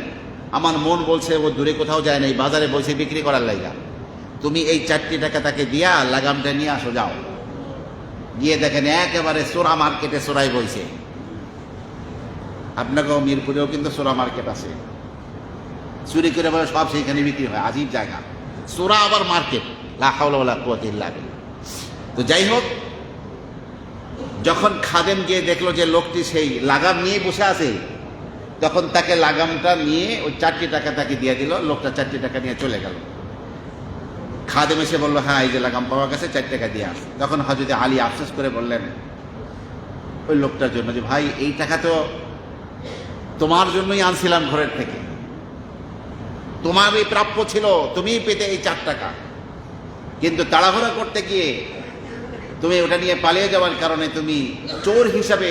আমার মন বলছে ও দূরে কোথাও যায় না, এই বাজারে বসে বিক্রি করার লাগে, তুমি এই 4টি টাকা তাকে দিয়া লাগামটা নিয়ে আসো, যাও। গিয়ে দেখেন একেবারে সোরা মার্কেটে সোরাই বইছে। আপনাকেও মিরপুরেও কিন্তু সোরা মার্কেট আছে, চুরি করে বলে সব সেইখানে বিক্রি হয়, আজীব জায়গা। সোরা আবার মার্কেট, লা হাওলা ওয়ালা কুওয়াতা ইল্লা বিল্লাহ। তো যাই হোক, যখন খাদেম গিয়ে দেখলো যে লোকটি সেই লাগাম নিয়ে বসে আছে, তখন তাকে লাগামটা নিয়ে ওই 4টি টাকা তাকে দিয়ে দিল। লোকটা 4টি টাকা নিয়ে চলে গেল। খাদেম এসে বললো, হ্যাঁ এই যে লাগাম পাওয়া গেছে, 4 টাকা দিয়ে আস। তখন হযরত আলী আফসোস করে বললেন ওই লোকটার জন্য, যে ভাই এই টাকা তো তোমার জন্যই আনছিলাম ঘরের থেকে, তোমারই প্রাপ্য ছিল, তুমিই পেতে এই 4 টাকা, কিন্তু তাড়াহুড়া করতে গিয়ে তুমি ওটা নিয়ে পালিয়ে যাওয়ার কারণে তুমি চোর হিসাবে,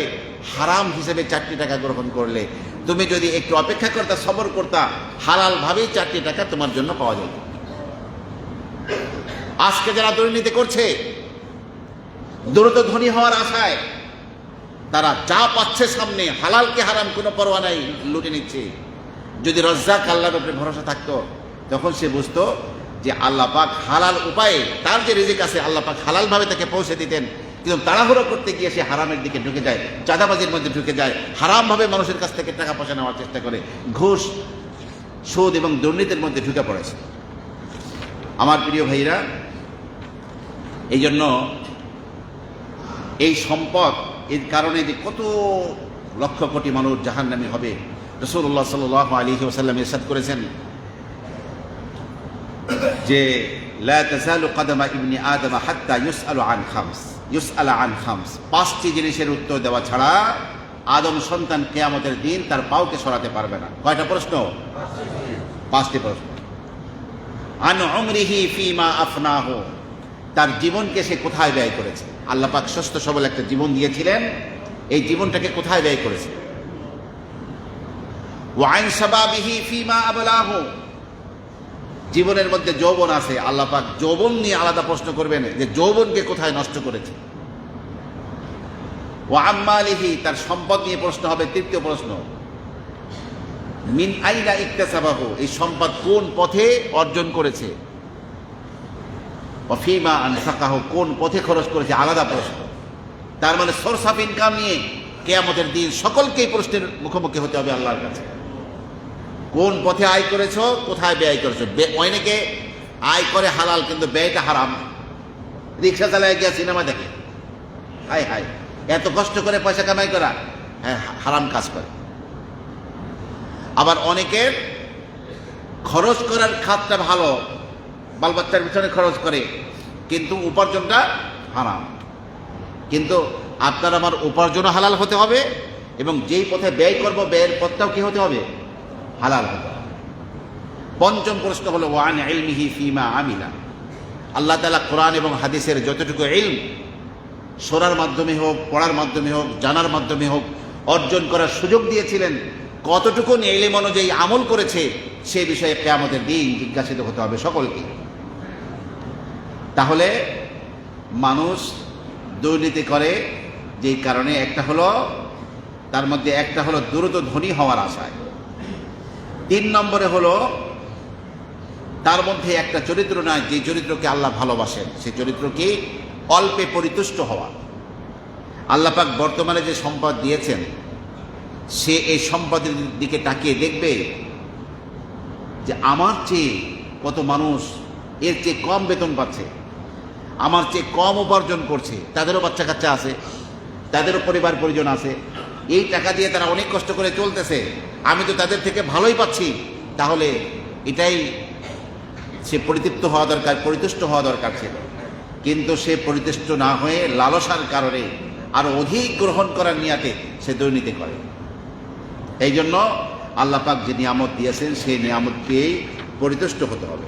হারাম হিসাবে 4টি টাকা গ্রহণ করলে। তুমি যদি একটু অপেক্ষা করতা, সবর করতা, হালালভাবেই 4টি টাকা তোমার জন্য পাওয়া যেত। আজকে যারা দুর্নীতি করছে দ্রুত ধনী হওয়ার আশায়, তারা যা পাচ্ছে সামনে, হালালকে হারাম কোনো পরোয়া নাই, লুটে নিচ্ছে। যদি রজ্জাক আল্লাহর উপরে ভরসা থাকতো, তখন সে বুঝতো যে আল্লাহ পাক হালাল উপায়ে তার যে রিজিক আছে আল্লাহ পাক হালালভাবে তাকে পৌঁছে দিতেন। কিন্তু তাড়াহুড়ো করতে গিয়ে সে হারামের দিকে ঢুকে যায়, চাঁদাবাজির মধ্যে ঢুকে যায়, হারামভাবে মানুষের কাছ থেকে টাকা পয়সা নেওয়ার চেষ্টা করে, ঘুষ, সুদ এবং দুর্নীতির মধ্যে ঢুকে পড়েছে। আমার প্রিয় ভাইরা, এই জন্য এই সম্পদ এর কারণে যে কত লক্ষ কোটি মানুষ জাহান্নামী হবে। রাসূলুল্লাহ সাল্লাল্লাহু আলাইহি ওয়াসাল্লাম ইরশাদ করেছেন যে লা তাযালু কদমা ইবনি আদম হাত্তা ইউসআল আন খামস, পাঁচটি জিনিসের উত্তর দেওয়া ছাড়া আদম সন্তান কিয়ামতের দিন তার পাওকে সরাতে পারবে না। কয়টা প্রশ্ন? পাঁচটি প্রশ্ন। আন উমরিহি ফিমা আফনাহু, তার জীবনকে সে কোথায় ব্যয় করেছে। আল্লাহ পাক সুস্থ সবল একটা জীবন দিয়েছিলেন, এই জীবনটাকে কোথায় ব্যয় করেছে। ওয়া আন শাবাবিহি ফিমা আবলাহু, জীবনের মধ্যে যৌবন আছে, আল্লাহ পাক যৌবন নিয়ে আলাদা প্রশ্ন করবেন যে যৌবনকে কোথায় নষ্ট করেছে। ওয়া আম্মালিহি, তার সম্পদ নিয়ে প্রশ্ন হবে, তৃতীয় প্রশ্ন। মিন আইনা ইকতাসাবাহু, এই সম্পদ কোন পথে অর্জন করেছে। ওয়া ফিমা আনফাকাহু, কোন পথে খরচ করেছে, আলাদা প্রশ্ন। তার মানে সোর্স অফ ইনকাম নিয়ে কিয়ামতের দিন সকলকেই প্রশ্নের মুখোমুখি হতে হবে আল্লাহর কাছে। কোন পথে আয় করেছো, কোথায় ব্যয় করেছো। অনেকে আয় করে হালাল কিন্তু ব্যয়টা হারাম। রিক্সা চালায় গিয়ে সিনেমা দেখে, হায় হায়, এত কষ্ট করে পয়সা কামাই করা, হ্যাঁ হারাম কাজ করে। আবার অনেকের খরচ করার খাতটা ভালো, বাল বাচ্চার পিছনে খরচ করে, কিন্তু উপার্জনটা হারাম। কিন্তু আপনার আমার উপার্জনও হালাল হতে হবে এবং যেই পথে ব্যয় করব ব্যয়ের পথটাও কি হতে হবে, হালাল হতে হবে। পঞ্চম প্রশ্ন হলো ওয়ান ইলমিহি ফিমা আমিলা, আল্লাহ তাআলা কোরআন এবং হাদিসের যতটুকু ইলম শোনার মাধ্যমে হোক, পড়ার মাধ্যমে হোক, জানার মাধ্যমে হোক অর্জন করার সুযোগ দিয়েছিলেন, কতটুকু ইলম অনুযায়ী আমল করেছে সে বিষয়ে কিয়ামতের দিন জিজ্ঞাসিত হতে হবে সকলকে। তাহলে মানুষ দুর্নীতি করে যেই কারণে একটা হলো, তার মধ্যে একটা হলো দ্রুত ধনী হওয়ার আশায়। 3 নম্বরে হলো তার মধ্যে একটা চরিত্র নাই, যে চরিত্রকে আল্লাহ ভালোবাসেন, সেই চরিত্রকে অল্পে পরিতুষ্ট হওয়া। আল্লাহ পাক বর্তমানে যে সম্পদ দিয়েছেন, সে এই সম্পদের দিকে তাকিয়ে দেখবে যে আমার চেয়ে কত মানুষ এর চেয়ে কম বেতন পাচ্ছে, আমার চেয়ে কম উপার্জন করছে, তাদেরও বাচ্চা কাচ্চা আছে, তাদেরও পরিবার পরিজন আছে, এই টাকা দিয়ে তারা অনেক কষ্ট করে চলতেছে, আমি তো তাদের থেকে ভালোই পাচ্ছি। তাহলে এটাই সে পরিতৃপ্ত হওয়া দরকার, পরিতুষ্ট হওয়া দরকার ছিল। কিন্তু সে পরিতুষ্ট না হয়ে লালসার কারণে আরো অধিক গ্রহণ করার নিয়াতে সে দুর্নীতি করে। এই জন্য আল্লাহ পাক যে নিয়ামত দিয়েছেন সেই নিয়ামত পেয়েই পরিতুষ্ট হতে হবে।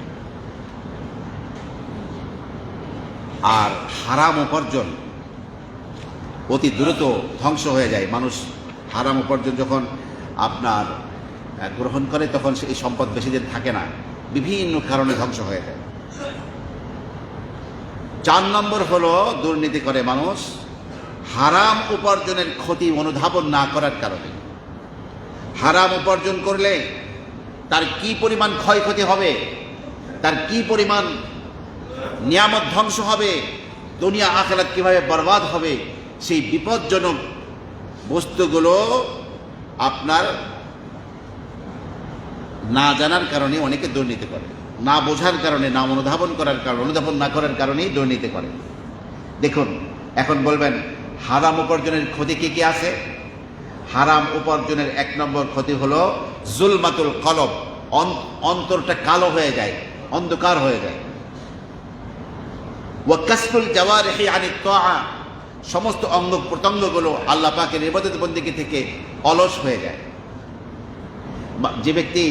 আর হারাম উপার্জন অতি দ্রুত ধ্বংস হয়ে যায়। মানুষ হারাম উপার্জন যখন আপনার গ্রহণ করে তখন সেই সম্পদ বেশি দিন থাকে না, বিভিন্ন কারণে ধ্বংস হয়ে যায়। 4 নম্বর হলো দুর্নীতি করে মানুষ হারাম উপার্জনের ক্ষতি অনুধাবন না করার কারণে। হারাম উপার্জন করলে তার কি পরিমাণ ক্ষয়ক্ষতি হবে, তার কি পরিমাণ নিয়ামত ধ্বংস হবে, দুনিয়া আখিরাত কিভাবে বরবাদ হবে, সেই বিপজ্জনক বস্তুগুলো আপনার না জানার কারণে অনেকে দুর্নীতি করে, না বোঝার কারণে, না অনুধাবন করার কারণে, অনুধাবন না করার কারণেই দুর্নীতি করে। দেখুন, এখন বলবেন হারাম উপার্জনের ক্ষতি কি কি আছে। হারাম উপার্জনের 1 নম্বর ক্ষতি হলো জুলমাতুল কলব, অন্তরটা কালো হয়ে যায়, অন্ধকার হয়ে যায়। ওয়া কাসফুল জাওয়ারিহি আনিত তাআ, সমস্ত অঙ্গ প্রত্যঙ্গগুলো আল্লাহ পাকের ইবাদত বন্দেগী থেকে অলস হয়ে যায়। যে ব্যক্তি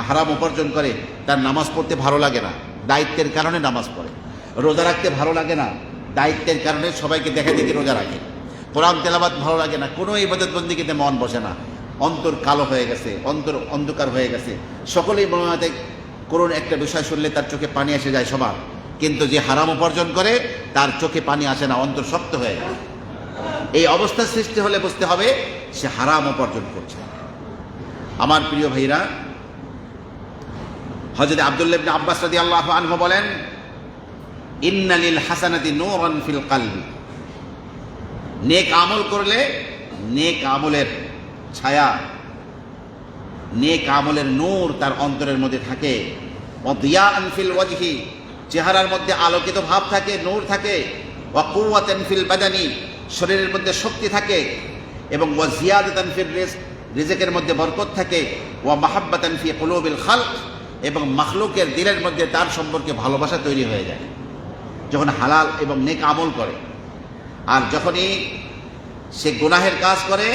হারাম উপার্জন করে তার নামাজ পড়তে ভালো লাগে না, দায়িত্বের কারণে নামাজ পড়ে। রোজা রাখতে ভালো লাগে না, দায়িত্বের কারণে সবাইকে দেখে দেখে রোজা রাখে। কোরআন তেলাওয়াত ভালো লাগে না, কোনো ইবাদত বন্দেগীতে মন বসে না, অন্তর কালো হয়ে গেছে, অন্তর অন্ধকার হয়ে গেছে। সকলেই মনে হয় কোনো একটা বিষয় শুনলে তার চোখে পানি এসে যায় সবার, কিন্তু যে হারাম উপার্জন করে তার চোখে পানি আসে না, অন্তর শক্ত হয়ে যায়। এই অবস্থার সৃষ্টি হলে বুঝতে হবে সে হারাম উপার্জন করছে। আমার প্রিয় ভাইরা, হযরত আব্দুল্লাহ ইবনে আব্বাস রাদিয়াল্লাহু আনহু বলেন, ইন্না লিল হাসানাতি নূরান ফিল কলবি, নেক আমল করলে নেক আমলের ছায়া, নেক আমলের নূর তার অন্তরের মধ্যে থাকে। ওয়া দিয়াআন ফিল ওয়াজহি, চেহারার মধ্যে আলোকিত ভাব থাকে, নূর থাকে। ওয়া কুওয়াতান ফিল বাদানি, শরীরের মধ্যে শক্তি থাকে, এবং ওয়া জিয়াদাতান ফির রিজক, রিজকের মধ্যে বরকত থাকে, ওয়া মাহাব্বাতান ফি কুলুবিল খালক, এবং মাখলুকের দিলের মধ্যে তার সম্পর্কে ভালোবাসা তৈরি হয়ে যায় যখন হালাল এবং নেক আমল করে। আর যখনই সে গুনাহের কাজ করে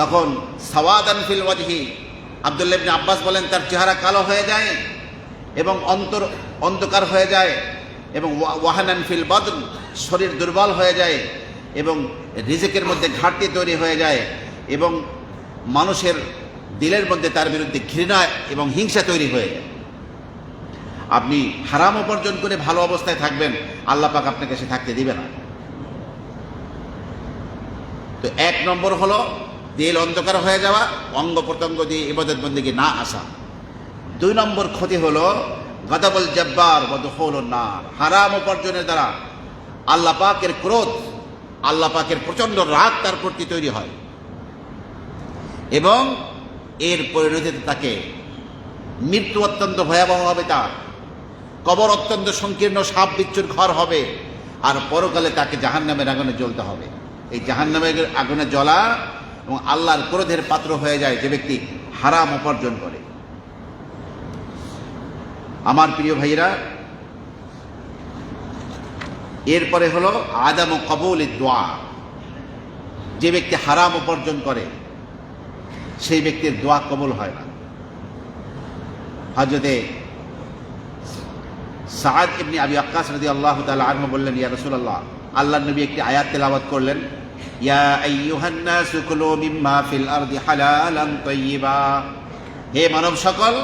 তখন সাওয়াদান ফিল ওয়াজহি, আব্দুল্লাহ ইবনে আব্বাস বলেন তার চেহারা কালো হয়ে যায় এবং অন্ধকার হয়ে যায়, এবং ওয়াহানান ফিল বদন, শরীর দুর্বল হয়ে যায়, এবং রিজেকের মধ্যে ঘাটতি তৈরি হয়ে যায়, এবং মানুষের দিলের মধ্যে তার বিরুদ্ধে ঘৃণা এবং হিংসা তৈরি হয়ে যায়। আপনি হারাম উপার্জন করে ভালো অবস্থায় থাকবেন, আল্লাহ পাক আপনাকে সে থাকতে দিবে না। তো এক নম্বর হলো দিল অন্ধকার হয়ে যাওয়া, অঙ্গ প্রত্যঙ্গ দিয়ে ইবাদত বন্দেগী না আসা। দুই নম্বর ক্ষতি হলো গাদাবুল জব্বার ওয়া দুখুলুন নার, হারাম উপার্জনের দ্বারা আল্লাহ পাকের ক্রোধ, আল্লাহ পাকের প্রচন্ড রাগ তার প্রতি তৈরি হয়, এবং এর পরিণতিতে তাকে মৃত্যু অত্যন্ত ভয়াবহ হবে, তার কবর অত্যন্ত সংকীর্ণ সাপ বিচ্ছুর ঘর হবে, আর পরকালে তাকে জাহান্নামের আগুনে জ্বলতে হবে। এই জাহান্নামের আগুনে জ্বলা এবং আল্লাহর ক্রোধের পাত্র হয়ে যায় যে ব্যক্তি হারাম উপার্জন করে। আমার প্রিয় ভাইরা, এরপরে হলো আদাম কবুল দোয়া। যে ব্যক্তি হারাম উপার্জন করে সেই ব্যক্তির দোয়া কবুল হয় না। হযরতে সাদ ইবনে আবি ওয়াক্কাস রাদিয়াল্লাহু তাআলা আনহু বললেন, ইয়া রাসূলুল্লাহ, আল্লাহর নবী একটি আয়াত তেলাওয়াত করলেন, ইয়া আইয়ুহান নাসু কুলু মিম্মা ফিল আরদি হালালান তাইয়্যিবা, হে মানব সকল,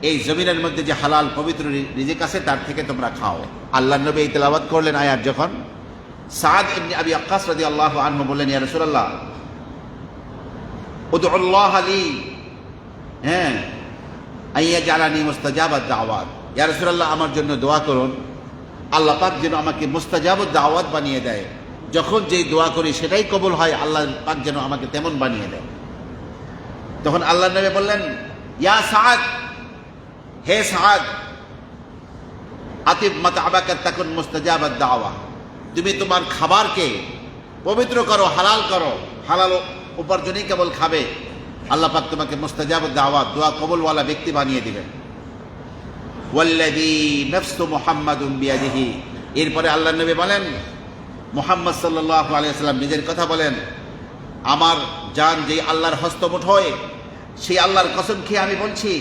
এই জমিনের মধ্যে যে হালাল পবিত্র রিজিক আছে তার থেকে তোমরা খাও। আল্লাহর নবী এই তেলাওয়াত করলেন আয়াত যখন, সাদ ইবনে আবি ওয়াক্কাস রাদিয়াল্লাহু আনহু বললেন, ইয়া রাসূলুল্লাহ, উদউল্লাহ লি আইয়াজআলানি মুস্তাজাবাদ দাওয়াত, ইয়া রাসূলুল্লাহ, আমার জন্য দোয়া করুন, আল্লাহ পাক যেন আমাকে মুস্তাজাবুদ দাওয়াত বানিয়ে দেয়, যখন যেই দোয়া করি সেটাই কবুল হয়, আল্লাহ পাক যেন আমাকে তেমন বানিয়ে দেয়। তখন আল্লাহর নবী বললেন, ইয়া সাদ, হে সাদ, আতিব মাতআবাকা তাকুন মুস্তাজাবাদ দাওয়া, তুমি তোমার খাবারকে পবিত্র করো, হালাল করো, হালাল উপার্জনই কেবল খাবে, আল্লাহ পাক তোমাকে মুস্তাজাবুদ দাওয়াত, দোয়া কবুলওয়ালা ব্যক্তি বানিয়ে দিবেন। ওয়াল্লাযী নাফসু মুহাম্মাদুন বিয়াদিহি, এরপরে আল্লাহর নবী বলেন, মুহাম্মদ সাল্লাল্লাহু আলাইহি ওয়াসাল্লাম নিজের কথা বলেন, আমার জান যেই আল্লাহর হস্তমুঠোয়, সেই আল্লাহর কসম খেয়ে আমি বলছি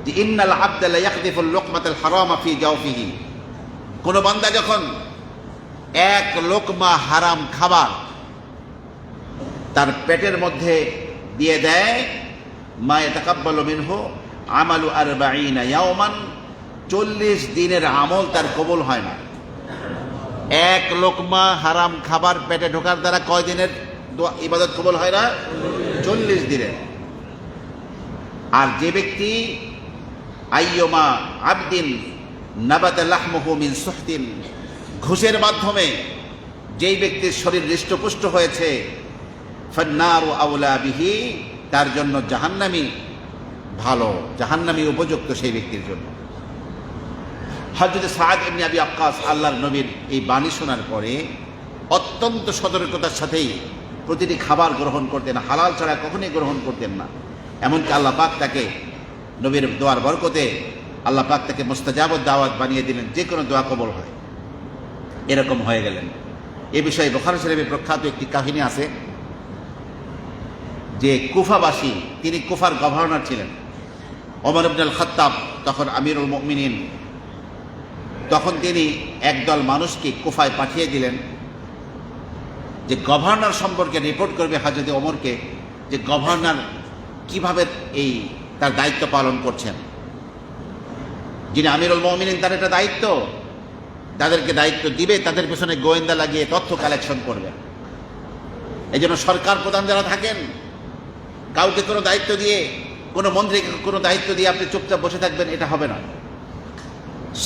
যে ইন্নাল আবদা লা ইয়াকযিফুল লুকমাতাল হারামা ফি জাওফিহি, কোন বান্দা যখন এক লোকমা হারাম খাবার তার পেটের মধ্যে দিয়ে দেয়, মা ইয়াতাকাব্বালু মিনহু আমালু 40 ইয়াওমান, 40 দিনের আমল তার কবুল হয় না। এক লোকমা হারাম খাবার পেটে ঢোকার দ্বারা কয় দিনের ইবাদত কবুল হয় না? 40 দিনের। আর যে ব্যক্তি আইয়ুমা আবদিন নাবাতা লাহমুহু মিন সুহতিন, ঘুষের মাধ্যমে যেই ব্যক্তির শরীর হৃষ্টপুষ্ট হয়েছে, ফান্নারু আউলা বিহি, তার জন্য জাহান্নামী ভালো, জাহান্নামী উপযুক্ত সেই ব্যক্তির জন্য। হযরত সাদ ইবনে আবি ওয়াক্কাস আল্লাহর নবীর এই বাণী শোনার পরে অত্যন্ত সতর্কতার সাথেই প্রতিটি খাবার গ্রহণ করতেন, হালাল ছাড়া কখনোই গ্রহণ করতেন না। এমনকি আল্লাহ পাক তাকে নবীর দোয়ার বরকতে আল্লাহ পাক তাকে মুস্তাজাবুদ দাওয়াত বানিয়ে দিলেন, যে কোনো দোয়া কবুল হয়, এরকম হয়ে গেলেন। এ বিষয়ে বুখারী শরীফে প্রখ্যাত একটি কাহিনী আছে যে কুফাবাসী, তিনি কুফার গভর্নর ছিলেন, ওমর ইবনে আল খাত্তাব তখন আমিরুল মুমিনিন। তখন তিনি একদল মানুষকে কুফায় পাঠিয়ে দিলেন যে গভর্নর সম্পর্কে রিপোর্ট করবে হযরত ওমরকে, যে গভর্নর কিভাবে এই তার দায়িত্ব পালন করছেন। যিনি আমিরুল মুমিনিন, তার একটা দায়িত্ব, তাদেরকে দায়িত্ব দিবে, তাদের পেছনে গোয়েন্দা লাগিয়ে তথ্য কালেকশন করবে। এই জন্য সরকার প্রধান যারা থাকেন, কাউকে কোনো দায়িত্ব দিয়ে, কোনো মন্ত্রীকে কোনো দায়িত্ব দিয়ে আপনি চুপচাপ বসে থাকবেন, এটা হবে না।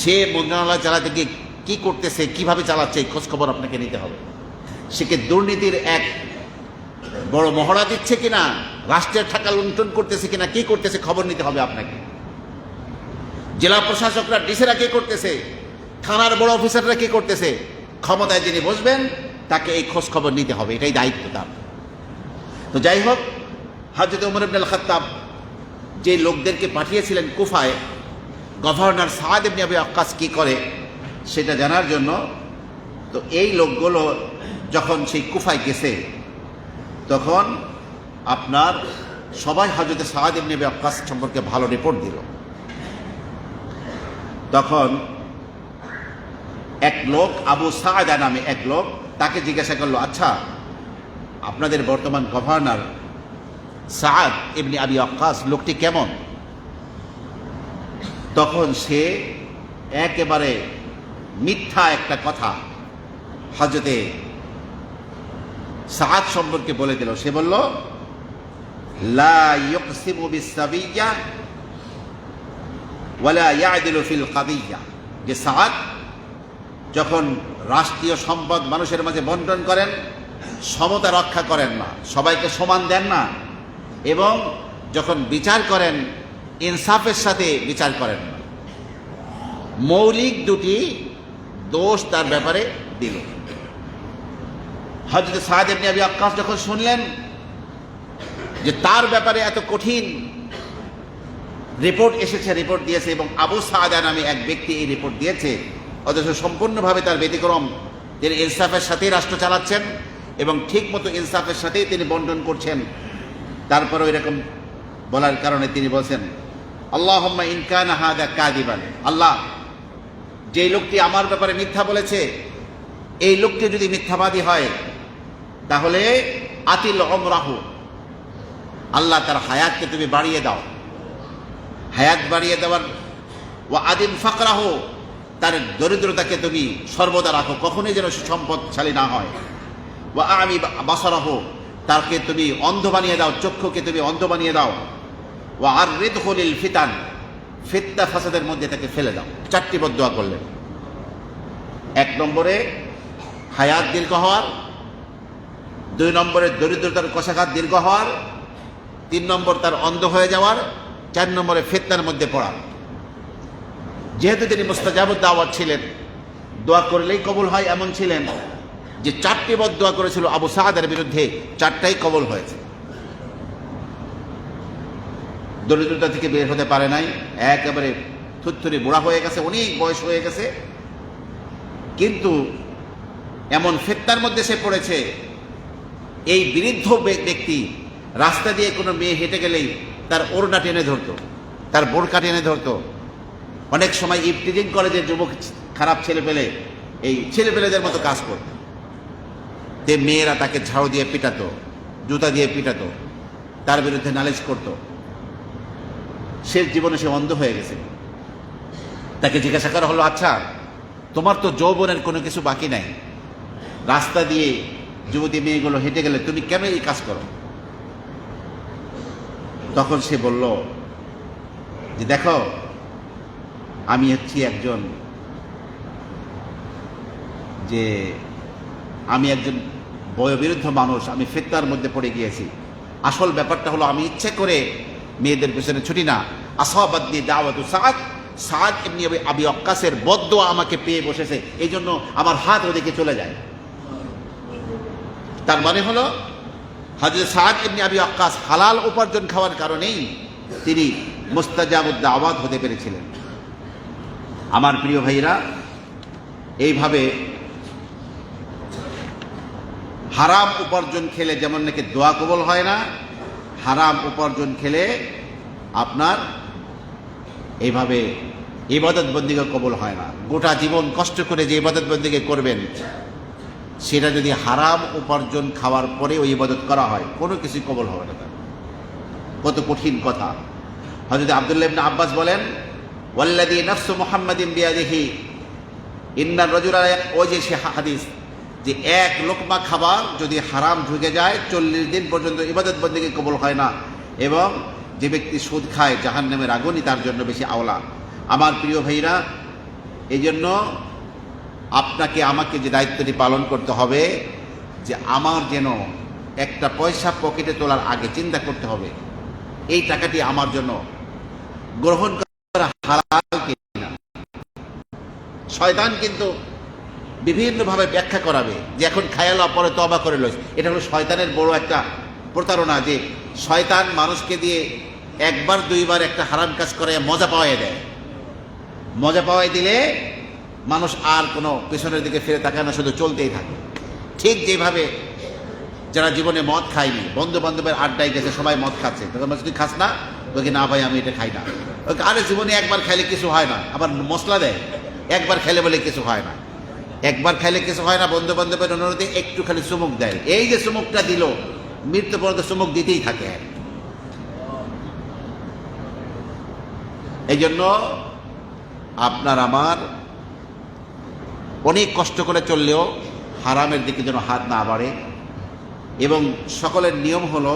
সে মন্ত্রণালয় চালাতে গিয়ে কী করতেছে, কিভাবে চালাচ্ছে, এই খোঁজখবর আপনাকে নিতে হবে। সে কি দুর্নীতির এক বড় মহড়া দিচ্ছে কিনা, রাষ্ট্রের টাকা লুণ্ঠন করতেছে কিনা, কি করতেছে, খবর নিতে হবে আপনাকে। জেলা প্রশাসকরা, ডিসিরা কে করতেছে, থানার বড় অফিসাররা কে করতেছে, ক্ষমতায় যিনি বসবেন তাকে এই খোঁজ খবর নিতে হবে, এটাই দায়িত্ব তার। তো যাই হোক, হযরত ওমর ইবনে আল খাত্তাব যে লোকদেরকে পাঠিয়েছিলেন কুফায়, গভর্নর সাদ ইবনে আবি ওয়াক্কাস কি করে সেটা জানার জন্য, তো এই লোকগুলো যখন সেই কুফায় গেছে তখন আপনার সবাই হযরত সাদ ইবনে আবি ওয়াক্কাস সম্পর্কে ভালো রিপোর্ট দিল। তখন এক লোক, আবু সাআদা নামে এক লোক, তাকে জিজ্ঞাসা করলো, আচ্ছা আপনাদের বর্তমান গভর্নর সাদ ইবনে আবি ওয়াক্কাস লোকটি কেমন? তখন সে একেবারে মিথ্যা একটা কথা হযরতে সাদ সম্পর্কে বলে দিল। সে বলল, লা ইউকসিমু বিস-সাবিয়্যা ওয়ালা ইয়াদিলু ফিল কাদিয়্যা, যে সাদ যখন রাষ্ট্রীয় সম্পদ মানুষের মাঝে বন্টন করেন সমতা রক্ষা করেন না, সবাইকে সমান দেন না, এবং যখন বিচার করেন ইনসাফের সাথে বিচার করেন না। মৌলিক দুটি দোষ তার ব্যাপারে দিল। হযরত সাদ ইবনে আবি ওয়াক্কাস যখন শুনলেন যে তার ব্যাপারে এত কঠিন রিপোর্ট এসেছে, রিপোর্ট দিয়েছে, এবং আবু সাআদা নামে এক ব্যক্তি এই রিপোর্ট দিয়েছে, অথচ সম্পূর্ণভাবে তার ব্যতিক্রম, তিনি ইনসাফের সাথেই রাষ্ট্র চালাচ্ছেন এবং ঠিক মতো ইনসাফের সাথেই তিনি বন্টন করছেন, তারপরে এরকম বলার কারণে তিনি বলছেন, আল্লাহুম্মা ইন কানা হাযা কাযিবান, আল্লাহ যে লোকটি আমার ব্যাপারে মিথ্যা বলেছে এই লোকটি যদি মিথ্যাবাদী হয় তাহলে আতিল উমরাহু, আল্লাহ তার হায়াতকে তুমি বাড়িয়ে দাও, হায়াত বাড়িয়ে দেওয়ার, ওয়া আদিম ফাকরাহু, তার দরিদ্রতাকে তুমি সর্বদা রাখো, কখনোই যেন সে সম্পদশালী না হয়, ওয়া আমি বাসারাহু, তাকে তুমি অন্ধ বানিয়ে দাও, চক্ষুকে তুমি অন্ধ বানিয়ে দাও, ওয়া আররিদহু লিল ফিতান, ফিতনা ফাসাদের মধ্যে তাকে ফেলে দাও। চারটি বদদুয়া করলেন। এক নম্বরে হায়াত দীর্ঘ হওয়ার, দুই নম্বরে দরিদ্রতার কষাঘাত দীর্ঘ হওয়ার, তিন নম্বর তার অন্ধ হয়ে যাওয়ার, চার নম্বরে ফিতনার মধ্যে পড়ার। যেহেতু তিনি মুস্তাজাবুদ দাওয়াত ছিলেন, দোয়া করলেই কবুল হয় এমন ছিলেন, যে চারটি বদদুয়া করেছিল আবু সাআদের বিরুদ্ধে, চারটাই কবুল হয়েছে। দরিদ্রতা থেকে বের হতে পারে নাই, একেবারে থুরথুরে বুড়া হয়ে গেছে, অনেক বয়স হয়ে গেছে, কিন্তু এমন ফিতনার মধ্যে সে পড়েছে, এই বৃদ্ধ ব্যক্তি রাস্তা দিয়ে কোনো মেয়ে হেঁটে গেলেই তার ওড়না টেনে ধরতো, তার বোরকা টেনে ধরতো। অনেক সময় ইফতিজিং কলেজের যুবক খারাপ ছেলেপেলে এই ছেলেপেলেদের মতো কাজ করত, যে মেয়েরা তাকে ঝাড়ু দিয়ে পিটাতো, জুতা দিয়ে পিটাতো, তার বিরুদ্ধে নালিশ করত। শেষ জীবনে সে অন্ধ হয়ে গেছে। তাকে জিজ্ঞাসা করা হলো, আচ্ছা তোমার তো যৌবনের কোনো কিছু বাকি নাই, রাস্তা দিয়ে যুবতী মেয়েগুলো হেঁটে গেলে তুমি কেন এই কাজ করো? তখন সে বলল যে দেখো, আমি হচ্ছি একজন বয়োবৃদ্ধ মানুষ, আমি ফিতনার মধ্যে পড়ে গিয়েছি। আসল ব্যাপারটা হলো আমি ইচ্ছে করে মেয়েদের পেছনে ছুটি না। আসাবাতনি দাওয়াতু সাদ, সাদ ইবনে আবি ওয়াক্কাসের বদদুয়া আমাকে পেয়ে বসেছে, এই জন্য আমার হাত ওদিকে চলে যায়। তার মানে হলো হযরত সাদ ইবনে আবি ওয়াক্কাস হালাল উপার্জন খাওয়ার কারণেই তিনি মুস্তাজাবুদ দাওয়াত হতে পেরেছিলেন। আমার প্রিয় ভাইরা, এইভাবে হারাম উপার্জন খেলে যেমন নাকি দোয়া কবুল হয় না, হারাম উপার্জন খেলে আপনার এইভাবে ইবাদত বন্দিকে কবুল হয় না। গোটা জীবন কষ্ট করে যে ইবাদত বন্দিকে করবেন, সেটা যদি হারাম উপার্জন খাওয়ার পরে ওই ইবাদত করা হয়, কোনো কিছুই কবুল হবে না। কত কঠিন কথা। হযরত আব্দুল্লাহ ইবনে আব্বাস বলেন, ওয়াল্লাযী নাফসু মুহাম্মাদিন বিয়াদিহি ইন্নার রাজুলা, ওই যে সে হাদিস, যে এক লোকমা খাবার যদি হারাম ঢুকে যায় 40 দিন পর্যন্ত ইবাদত বন্দেগী কবুল হয় না, এবং যে ব্যক্তি সুদ খায় জাহান্নামের আগুনই তার জন্য বেশি আওলা। আমার প্রিয় ভাইরা, এই জন্য আপনাকে আমাকে যে দায়িত্বটি পালন করতে হবে, যে আমার যেন একটা পয়সা পকেটে তোলার আগে চিন্তা করতে হবে এই টাকাটি আমার জন্য গ্রহণ করা হালাল কিনা। শয়তান কিন্তু বিভিন্নভাবে ব্যাখ্যা করাবে যে এখন খায়ালা পরে তওবা করে লইস। এটা হলো শয়তানের বড় একটা প্রতারণা, যে শয়তান মানুষকে দিয়ে একবার দুইবার একটা হারাম কাজ করে মজা পাওয়াই দেয়। মজা পাওয়াই দিলে মানুষ আর কোনো পেছনের দিকে ফিরে তাকায় না, শুধু চলতেই থাকে। ঠিক যেভাবে যারা জীবনে মদ খায়নি, বন্ধু বান্ধবের আড্ডায় গেছে, সবাই মদ খাচ্ছে, তখন তুই খাস না? ওকে না ভাই আমি এটা খাই না। ওকে আরে জীবনে একবার খাইলে কিছু হয় না, আবার মশলা দেয়, একবার খাইলে বলে কিছু হয় না। একবার খাইলে কিছু হয় না, বন্ধু বান্ধবের অনুরোধে একটু খালি চুমুক দেয়। এই যে চুমুকটা দিল, মৃত্যু পর্যন্ত চুমুক দিতেই থাকে। এই জন্য আপনার আমার অনেক কষ্ট করে চললেও হারামের দিকে যেন হাত না বাড়ে। এবং সকলের নিয়ম হলো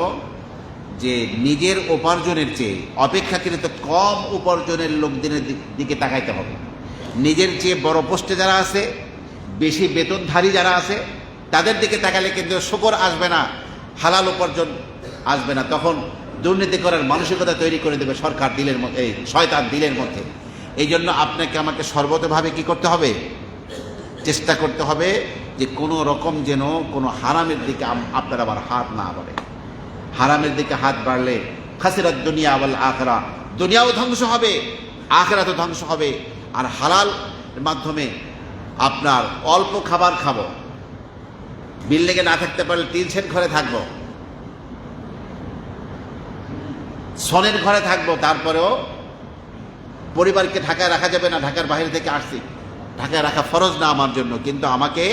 যে নিজের উপার্জনের চেয়ে অপেক্ষাকৃত কম উপার্জনের লোকদের দিকে তাকাইতে হবে। নিজের চেয়ে বড় পোস্টে যারা আছে, বেশি বেতনধারী যারা আছে, তাদের দিকে তাকালে কিন্তু শুকর আসবে না, হালাল উপার্জন আসবে না। তখন দুর্নীতি করার মানসিকতা তৈরি করে দেবে সরকার দিলের মধ্যে, এই শয়তান দিলের মধ্যে। এই জন্য আপনাকে আমাকে সর্বতভাবে কি করতে হবে? চেষ্টা করতে হবে যে কোনো রকম যেন কোনো হারামের দিকে আপনার আবার হাত না বাড়ে। হারামের দিকে হাত বাড়লে খাসিরাত দুনিয়া ওয়াল আখিরা, দুনিয়াও ধ্বংস হবে, আখিরাতও ধ্বংস হবে। আর হালাল মাধ্যমে আপনার অল্প খাবার খাবো, বিল্ডিংয়ে না থাকতে পারলে 3 সেন্ট ঘরে থাকবো, সনের ঘরে থাকবো, তারপরেও পরিবারকে ঢাকায় রাখা যাবে না। ঢাকার বাইরে থেকে আসছি, ঢাকায় রাখা ফরজ না আমার জন্য, কিন্তু আমাকে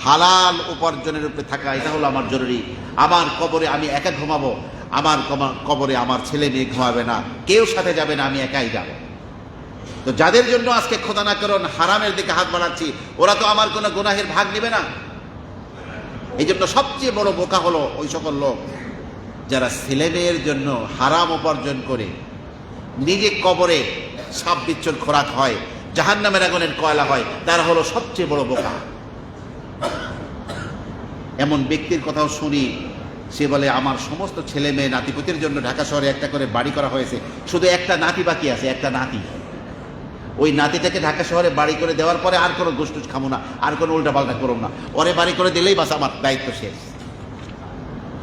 হালাল উপার্জনের উপরে থাকা এটা হলো আমার জরুরি। আমার কবরে আমি একা ঘুমাবো, আমার কবরে আমার ছেলে মেয়ে ঘুমাবে না, কেউ সাথে যাবে না, আমি একাই যাব। তো যাদের জন্য আজকে খোদা না করুন হারামের দিকে হাত বাড়াচ্ছি, ওরা তো আমার কোনো গুনাহের ভাগ নেবে না। এই জন্য সবচেয়ে বড় বোকা হলো ওই সকল লোক যারা ছেলে মেয়ের জন্য হারাম উপার্জন করে নিজে কবরে সাপ বিচ্ছুর খোরাক হয়, জাহান্নামের আগুনের কয়লা হয়, তারা হলো সবচেয়ে বড় বোকা। এমন ব্যক্তির কথাও শুনি, সে বলে আমার সমস্ত ছেলে মেয়ে নাতিপুতির জন্য ঢাকা শহরে একটা করে বাড়ি করা হয়েছে, শুধু একটা নাতি বাকি আছে, একটা নাতি। ওই নাতিটাকে ঢাকা শহরে বাড়ি করে দেওয়ার পরে আর কোনো গোষ্ঠুস খামো না, আর কোনো উল্টাপাল্টা করব না, ওরে বাড়ি করে দিলেই বাস আমার দায়িত্ব শেষ।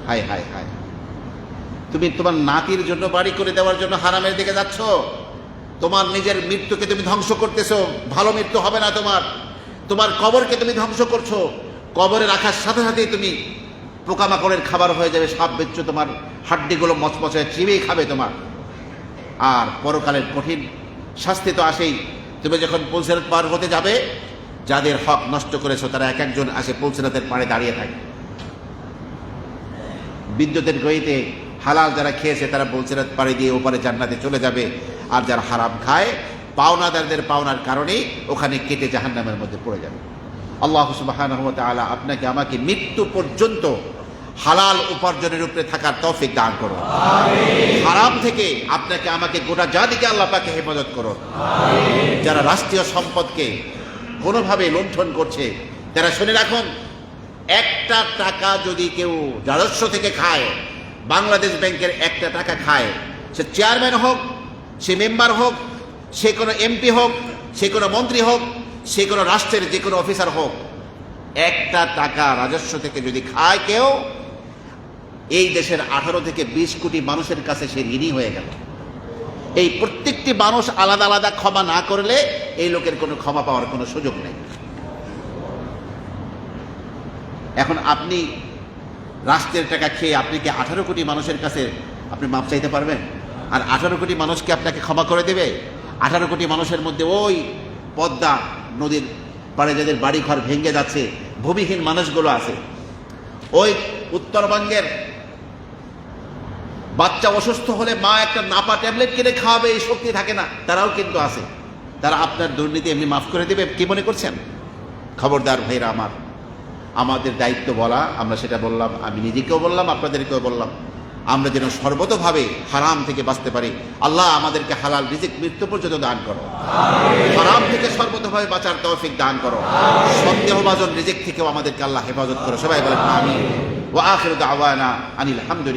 হায় হায় হায়, তুমি তোমার নাতির জন্য বাড়ি করে দেওয়ার জন্য হারামের দিকে যাচ্ছ। তোমার নিজের মৃত্যুকে তুমি ধ্বংস করতেছো, ভালো মৃত্যু হবে না তোমার। তোমার কবরকে তুমি ধ্বংস করছো, কবরে রাখার সাথে সাথেই তুমি পোকামাকড়ের খাবার হয়ে যাবে, সাপ বেচ্ছো, তোমার হাড্ডিগুলো মচমচে চিবিয়ে খাবে তোমার। আর পরকালের কঠিন শাস্তি তো আসেই। তুমি যখন পুলসিরাত পার হতে যাবে, যাদের হক নষ্ট করেছো তারা এক একজন আসে পুলসিরাতের পাড়ে দাঁড়িয়ে থাকে। বিদ্যুতের গতিতে হালাল যারা খেয়েছে তারা পুলসিরাত পাড়ে দিয়ে ওপারে জান্নাতে চলে যাবে, আর যারা হারাম খায় পাওনাদারদের পাওনার কারণেই ওখানে কেটে জাহান্নামের মধ্যে পড়ে যাবে। আল্লাহ সুবহানাহু ওয়া তাআলা আপনাকে আমাকে মৃত্যু পর্যন্ত হালাল উপার্জনের উপরে থাকার তৌফিক দান করুন। হারাম থেকে আপনাকে আমাকে গোটা জাতিকে আল্লাহ পাকে হেফাজত করুন। যারা রাষ্ট্রীয় সম্পদকে কোনোভাবে লুণ্ঠন করছে তারা শুনে রাখুন, একটা টাকা যদি কেউ রাজস্ব থেকে খায়, বাংলাদেশ ব্যাংকের একটা টাকা খায়, সে চেয়ারম্যান হোক, সে মেম্বার হোক, সে কোনো এমপি হোক, সে কোনো মন্ত্রী হোক, সে কোনো রাষ্ট্রের যে কোনো অফিসার হোক, একটা টাকা রাজস্ব থেকে যদি খায় কেউ, এই দেশের 18 থেকে 20 কোটি মানুষের কাছে সে ঋণী হয়ে গেল। এই প্রত্যেকটি মানুষ আলাদা আলাদা ক্ষমা না করলে এই লোকের কোনো ক্ষমা পাওয়ার কোনো সুযোগ নেই। এখন আপনি রাষ্ট্রের টাকা খেয়ে আপনি কি 18 কোটি মানুষের কাছে আপনি মাপ চাইতে পারবেন? আর 18 কোটি মানুষকে আপনাকে ক্ষমা করে দেবে? 18 কোটি মানুষের মধ্যে ওই পদ্মা নদীর পাড়ে যাদের বাড়ি ঘর ভেঙে যাচ্ছে, ভূমিহীন মানুষগুলো আছে, ওই উত্তরবঙ্গের বাচ্চা অসুস্থ হলে মা একটা নাপা ট্যাবলেট কিনে খাওয়াবে এই শক্তি থাকে না, তারাও কিন্তু আছে। তারা আপনার দুর্নীতি এমনি মাফ করে দেবে কি মনে করছেন? খবরদার ভাইরা আমার, আমাদের দায়িত্ব বলা, আমরা সেটা বললাম, আমি নিজেকেও বললাম, আপনাদেরকেও বললাম, আমরা যেন সর্বতোভাবে হারাম থেকে বাঁচতে পারি। আল্লাহ আমাদেরকে হালাল রিজিক মৃত্যু পর্যন্ত দান করো, হারাম থেকে সর্বতোভাবে বাঁচার তৌফিক দান করো, সন্দেহভাজন রিজিক থেকেও আমাদেরকে আল্লাহ হেফাজত করো। সবাই বলেন আমিন। ওয়া আখিরু দাওয়ানা আনিল হামদুলিল্লাহ।